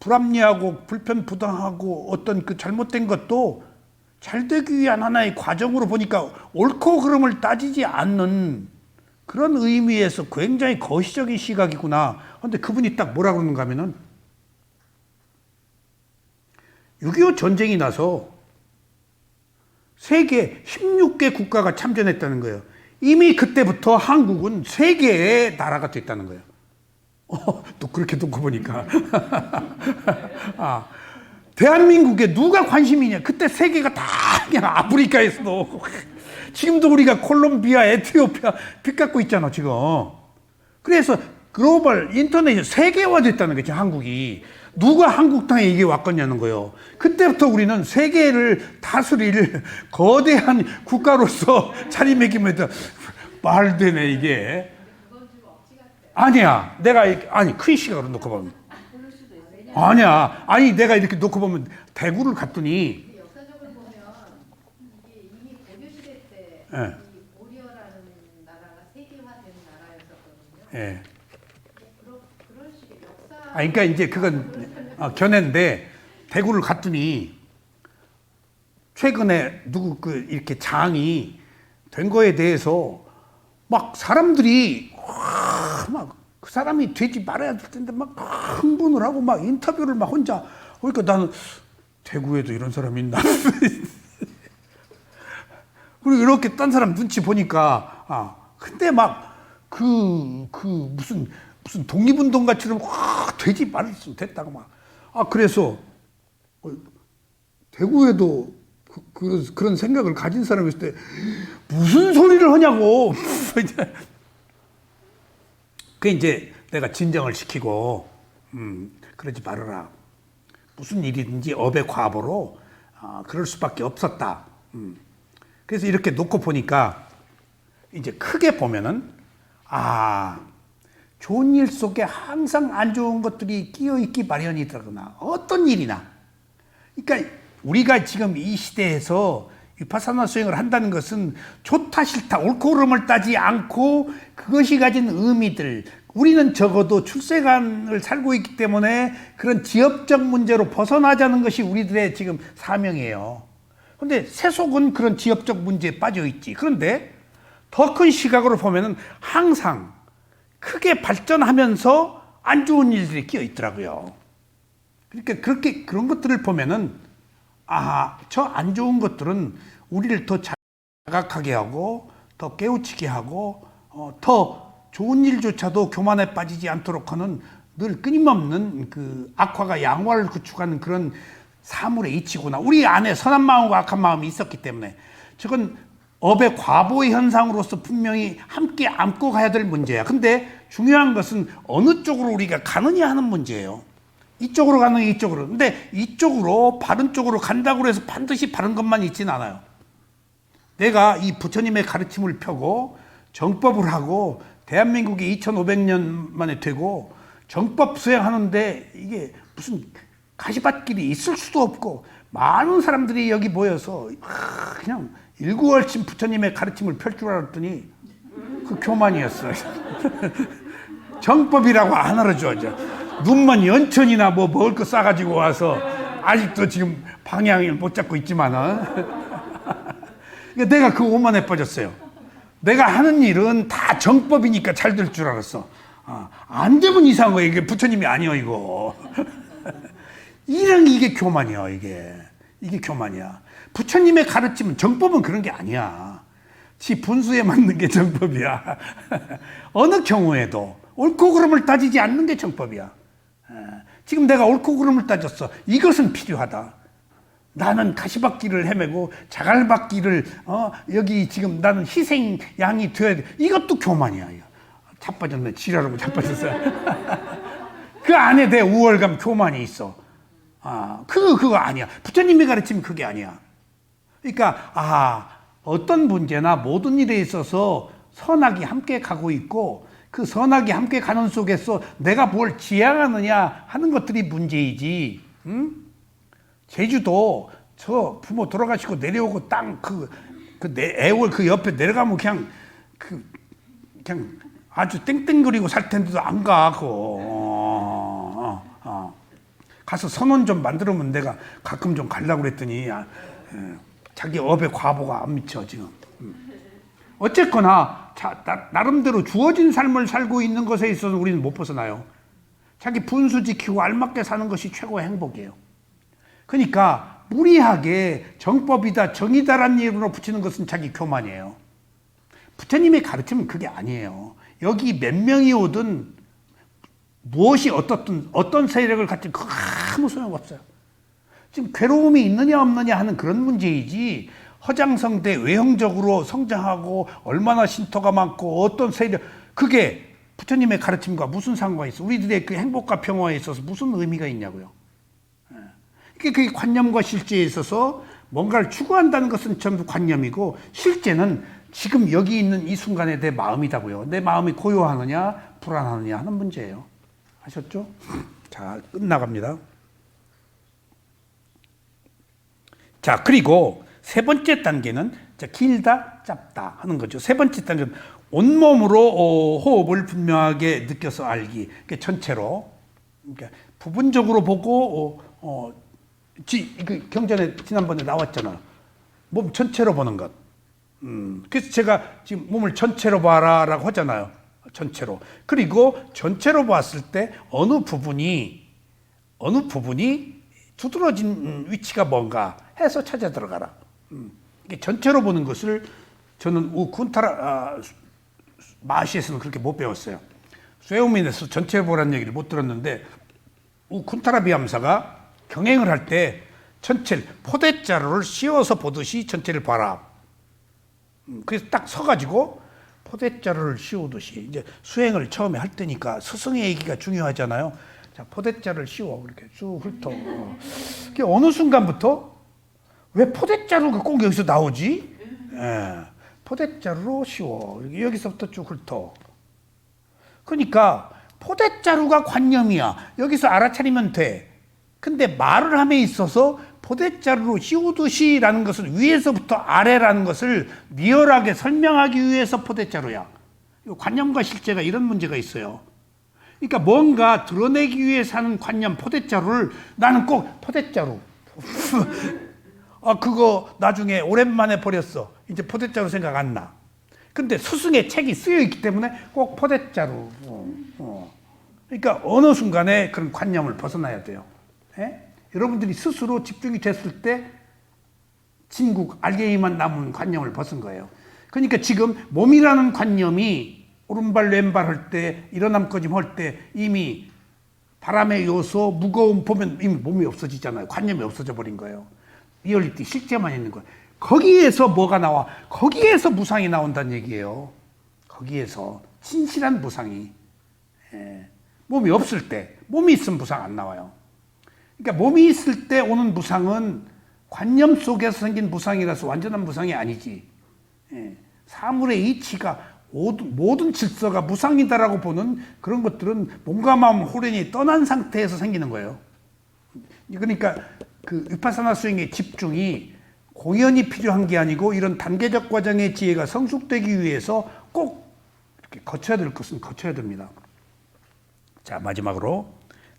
불합리하고 불편부당하고 어떤 그 잘못된 것도 잘 되기 위한 하나의 과정으로 보니까 옳고 그름을 따지지 않는 그런 의미에서 굉장히 거시적인 시각이구나. 그런데 그분이 딱 뭐라 그러는가 하면은 6.25 전쟁이 나서 세계 16개 국가가 참전했다는 거예요. 이미 그때부터 한국은 세계의 나라가 됐다는 거예요. 또 그렇게 놓고 보니까. 대한민국에 누가 관심이냐. 그때 세계가 다 그냥 아프리카에서도. 지금도 우리가 콜롬비아, 에티오피아 빚 갖고 있잖아, 지금. 그래서 글로벌 인터넷이 세계화 됐다는 거죠, 한국이. 누가 한국 땅에 이게 왔겠냐는 거예요. 그때부터 우리는 세계를 다스릴 거대한 국가로서 자리매김했다. 말 되네, 이게. 아니야. 큰 시각으로 놓고 보면. 아니야. 아니, 내가 이렇게 놓고 보면 대구를 갔더니. 역사적으로 보면 이게 이미 고려 시대 때 이 고려라는 나라가 세계화된 나라였었거든요. 예. 그런 식의 역사. 그러니까 이제 그건 견해인데 대구를 갔더니 최근에 이렇게 장이 된 거에 대해서 막 사람들이 막 그 사람이 되지 말아야 될 텐데 막 흥분을 하고 막 인터뷰를 막 혼자. 그러니까 나는 대구에도 이런 사람이 있나? 그리고 이렇게 딴 사람 눈치 보니까 근데 막 무슨 독립운동 같이는 되지 말았으면 됐다고 막. 그래서 대구에도 그런 생각을 가진 사람이 있을 때 무슨 소리를 하냐고. 그 이제 내가 진정을 시키고 그러지 말아라. 무슨 일이든지 업의 과보로 그럴 수밖에 없었다. 그래서 이렇게 놓고 보니까 이제 크게 보면은 좋은 일 속에 항상 안 좋은 것들이 끼어 있기 마련이더구나. 어떤 일이나. 그러니까 우리가 지금 이 시대에서 위파사나 수행을 한다는 것은 좋다 싫다 옳고 그름을 따지 않고 그것이 가진 의미들, 우리는 적어도 출세관을 살고 있기 때문에 그런 지역적 문제로 벗어나자는 것이 우리들의 지금 사명이에요. 그런데 세속은 그런 지역적 문제에 빠져 있지. 그런데 더 큰 시각으로 보면은 항상 크게 발전하면서 안 좋은 일들이 끼어 있더라고요. 그러니까 그런 것들을 보면은 저 안 좋은 것들은 우리를 더 자각하게 하고 더 깨우치게 하고 더 좋은 일조차도 교만에 빠지지 않도록 하는 늘 끊임없는 그 악화가 양화를 구축하는 그런 사물의 이치구나. 우리 안에 선한 마음과 악한 마음이 있었기 때문에 저건 업의 과보의 현상으로서 분명히 함께 안고 가야 될 문제야. 근데 중요한 것은 어느 쪽으로 우리가 가느냐 하는 문제예요. 이쪽으로 가느냐 이쪽으로. 근데 이쪽으로 바른 쪽으로 간다고 해서 반드시 바른 것만 있진 않아요. 내가 이 부처님의 가르침을 펴고 정법을 하고 대한민국이 2500년 만에 되고 정법 수행하는데 이게 무슨 가시밭길이 있을 수도 없고 많은 사람들이 여기 모여서 그냥 일구월침 부처님의 가르침을 펼 줄 알았더니 그 교만이었어요. 정법이라고 안 알아줘. 눈만 연천이나 뭐 먹을 거 싸가지고 와서 아직도 지금 방향을 못 잡고 있지만은 내가 그 오만에 빠졌어요. 내가 하는 일은 다 정법이니까 잘 될 줄 알았어. 안 되면 이상한 거야. 이게 부처님이 아니여 이거. 이게 교만이야. 이게 교만이야. 부처님의 가르침은 정법은 그런 게 아니야. 지 분수에 맞는 게 정법이야. 어느 경우에도 옳고 그름을 따지지 않는 게 정법이야. 지금 내가 옳고 그름을 따졌어. 이것은 필요하다. 나는 가시밭길을 헤매고 자갈밭길을 여기 지금 나는 희생 양이 되어야 돼. 이것도 교만이야. 자빠졌네. 지랄하고 자빠졌어. 그 안에 내 우월감 교만이 있어. 그거 아니야. 부처님이 가르치면 그게 아니야. 그러니까 어떤 문제나 모든 일에 있어서 선악이 함께 가고 있고 그 선악이 함께 가는 속에서 내가 뭘 지향하느냐 하는 것들이 문제이지. 제주도 저 부모 돌아가시고 내려오고 땅 애월 그 옆에 내려가면 그냥 아주 땡땡거리고 살 텐데도 안 가고 가서 선원 좀 만들면 내가 가끔 좀 가려고 그랬더니 자기 업에 과보가 안 미쳐 지금. 어쨌거나 나름대로 주어진 삶을 살고 있는 것에 있어서 우리는 못 벗어나요. 자기 분수 지키고 알맞게 사는 것이 최고의 행복이에요. 그러니까 무리하게 정법이다 정의다라는 이름으로 붙이는 것은 자기 교만이에요. 부처님의 가르침은 그게 아니에요. 여기 몇 명이 오든 무엇이 어떤 세력을 갖든 아무 소용없어요. 지금 괴로움이 있느냐 없느냐 하는 그런 문제이지 허장성대 외형적으로 성장하고 얼마나 신토가 많고 어떤 세력 그게 부처님의 가르침과 무슨 상관이 있어? 우리들의 그 행복과 평화에 있어서 무슨 의미가 있냐고요. 그게 관념과 실제에 있어서 뭔가를 추구한다는 것은 전부 관념이고 실제는 지금 여기 있는 이 순간에 내 마음이다고요. 내 마음이 고요하느냐 불안하느냐 하는 문제예요. 아셨죠? 자, 끝나갑니다. 자, 그리고 세 번째 단계는 길다 짧다 하는 거죠. 세 번째 단계는 온몸으로 호흡을 분명하게 느껴서 알기. 전체로 그러니까 부분적으로 보고 경전에 지난번에 나왔잖아. 몸 전체로 보는 것. 그래서 제가 지금 몸을 전체로 봐라라고 하잖아요. 전체로. 그리고 전체로 봤을 때 어느 부분이 두드러진 위치가 뭔가 해서 찾아 들어가라. 전체로 보는 것을 저는 우쿤타라 마시에서는 그렇게 못 배웠어요. 쇠오민에서 전체로 보라는 얘기를 못 들었는데 우쿤타라 비암사가 경행을 할 때 전체를 포대자루를 씌워서 보듯이 전체를 봐라. 그래서 딱 서가지고 포대자루를 씌우듯이 이제 수행을 처음에 할 때니까 스승의 얘기가 중요하잖아요. 자, 포대자루를 씌워 이렇게 쭉 훑어. 그게 어느 순간부터 왜 포대자루가 꼭 여기서 나오지? 포대자루로 씌워 여기서부터 쭉 훑어. 그러니까 포대자루가 관념이야. 여기서 알아차리면 돼. 근데 말을 함에 있어서 포대자루로 씌우듯이라는 것은 위에서부터 아래라는 것을 리얼하게 설명하기 위해서 포대자루야. 관념과 실제가 이런 문제가 있어요. 그러니까 뭔가 드러내기 위해서 하는 관념 포대자루를 나는 꼭 포대자루 그거 나중에 오랜만에 버렸어. 이제 포대자루 생각 안 나. 근데 스승의 책이 쓰여 있기 때문에 꼭 포대자루. 그러니까 어느 순간에 그런 관념을 벗어나야 돼요. 여러분들이 스스로 집중이 됐을 때 진국 알게이만 남은 관념을 벗은 거예요. 그러니까 지금 몸이라는 관념이 오른발 왼발 할 때 일어남거짐 할 때 이미 바람의 요소 무거움 보면 이미 몸이 없어지잖아요. 관념이 없어져 버린 거예요. 리얼리티 실제만 있는 거예요. 거기에서 뭐가 나와? 거기에서 무상이 나온다는 얘기예요. 거기에서 진실한 무상이. 몸이 없을 때 몸이 있으면 무상 안 나와요. 그러니까 몸이 있을 때 오는 무상은 관념 속에서 생긴 무상이라서 완전한 무상이 아니지. 사물의 이치가 모든 질서가 무상이다라고 보는 그런 것들은 몸과 마음 호련이 떠난 상태에서 생기는 거예요. 그러니까 그 위파사나 수행의 집중이 공연이 필요한 게 아니고 이런 단계적 과정의 지혜가 성숙되기 위해서 꼭 이렇게 거쳐야 될 것은 거쳐야 됩니다. 자, 마지막으로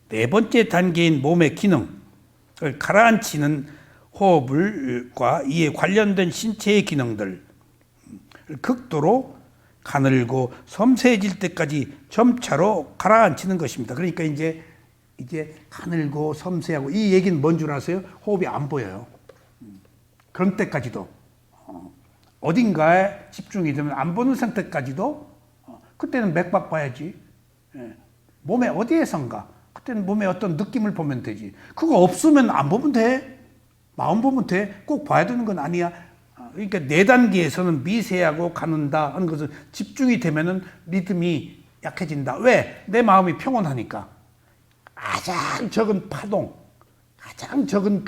네 번째 단계인 몸의 기능을 가라앉히는 호흡과 이에 관련된 신체의 기능들 극도로 가늘고 섬세해질 때까지 점차로 가라앉히는 것입니다. 그러니까 이제 가늘고 섬세하고 이 얘기는 뭔 줄 아세요? 호흡이 안 보여요. 그런 때까지도 어딘가에 집중이 되면 안 보는 상태까지도 그때는 맥박 봐야지. 몸에 어디에선가 그때는 몸에 어떤 느낌을 보면 되지. 그거 없으면 안 보면 돼. 마음 보면 돼. 꼭 봐야 되는 건 아니야. 그러니까 네 단계에서는 미세하고 가는다 하는 것은 집중이 되면은 리듬이 약해진다. 왜? 내 마음이 평온하니까. 가장 적은 파동, 가장 적은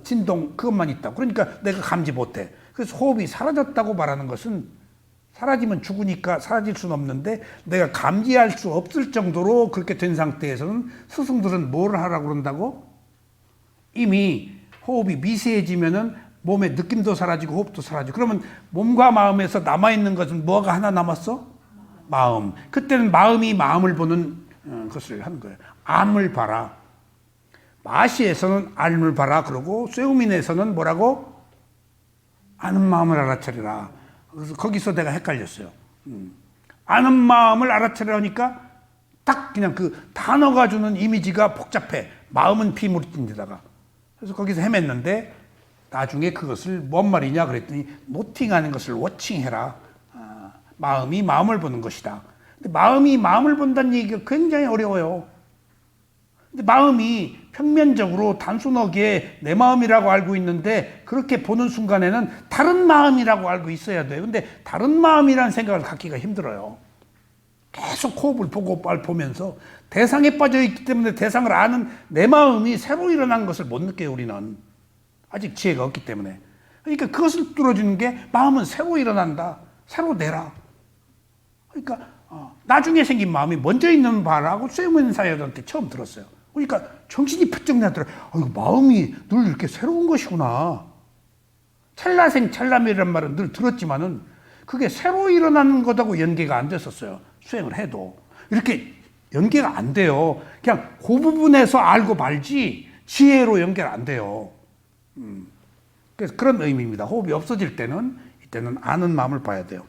진동 그것만 있다. 그러니까 내가 감지 못해. 그래서 호흡이 사라졌다고 말하는 것은 사라지면 죽으니까 사라질 수는 없는데 내가 감지할 수 없을 정도로 그렇게 된 상태에서는 스승들은 뭘 하라고 그런다고? 이미 호흡이 미세해지면은 몸의 느낌도 사라지고 호흡도 사라지고 그러면 몸과 마음에서 남아있는 것은 뭐가 하나 남았어? 마음. 그때는 마음이 마음을 보는 것을 하는 거예요. 암을 봐라. 마시에서는 알물 봐라 그러고 쇠우민에서는 뭐라고? 아는 마음을 알아차리라. 그래서 거기서 내가 헷갈렸어요. 아는 마음을 알아차리라니까 딱 그냥 그 단어가 주는 이미지가 복잡해. 마음은 비물인데다가. 그래서 거기서 헤맸는데 나중에 그것을 뭔 말이냐 그랬더니 노팅하는 것을 워칭해라. 마음이 마음을 보는 것이다. 근데 마음이 마음을 본다는 얘기가 굉장히 어려워요. 근데 마음이 평면적으로 단순하게 내 마음이라고 알고 있는데 그렇게 보는 순간에는 다른 마음이라고 알고 있어야 돼요. 근데 다른 마음이라는 생각을 갖기가 힘들어요. 계속 호흡을 보고 보면서 대상에 빠져 있기 때문에 대상을 아는 내 마음이 새로 일어난 것을 못 느껴요. 우리는 아직 지혜가 없기 때문에. 그러니까 그것을 뚫어주는 게 마음은 새로 일어난다. 새로 내라. 그러니까 나중에 생긴 마음이 먼저 있는 바라고 쇠문 사회들한테 처음 들었어요. 그러니까 정신이 퍼쩍 나더라. 마음이 늘 이렇게 새로운 것이구나. 찰나생 찰나멸이란 말은 늘 들었지만은 그게 새로 일어나는 것하고 연계가 안 됐었어요. 수행을 해도. 이렇게 연계가 안 돼요. 그냥 그 부분에서 알고 말지 지혜로 연결 안 돼요. 그래서 그런 의미입니다. 호흡이 없어질 때는 이때는 아는 마음을 봐야 돼요.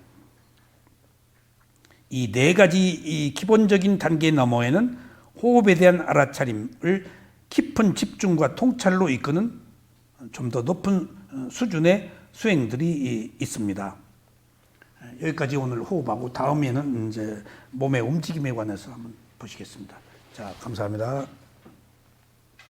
이 네 가지 이 기본적인 단계 너머에는 호흡에 대한 알아차림을 깊은 집중과 통찰로 이끄는 좀 더 높은 수준의 수행들이 있습니다. 여기까지 오늘 호흡하고 다음에는 이제 몸의 움직임에 관해서 한번 보시겠습니다. 자, 감사합니다.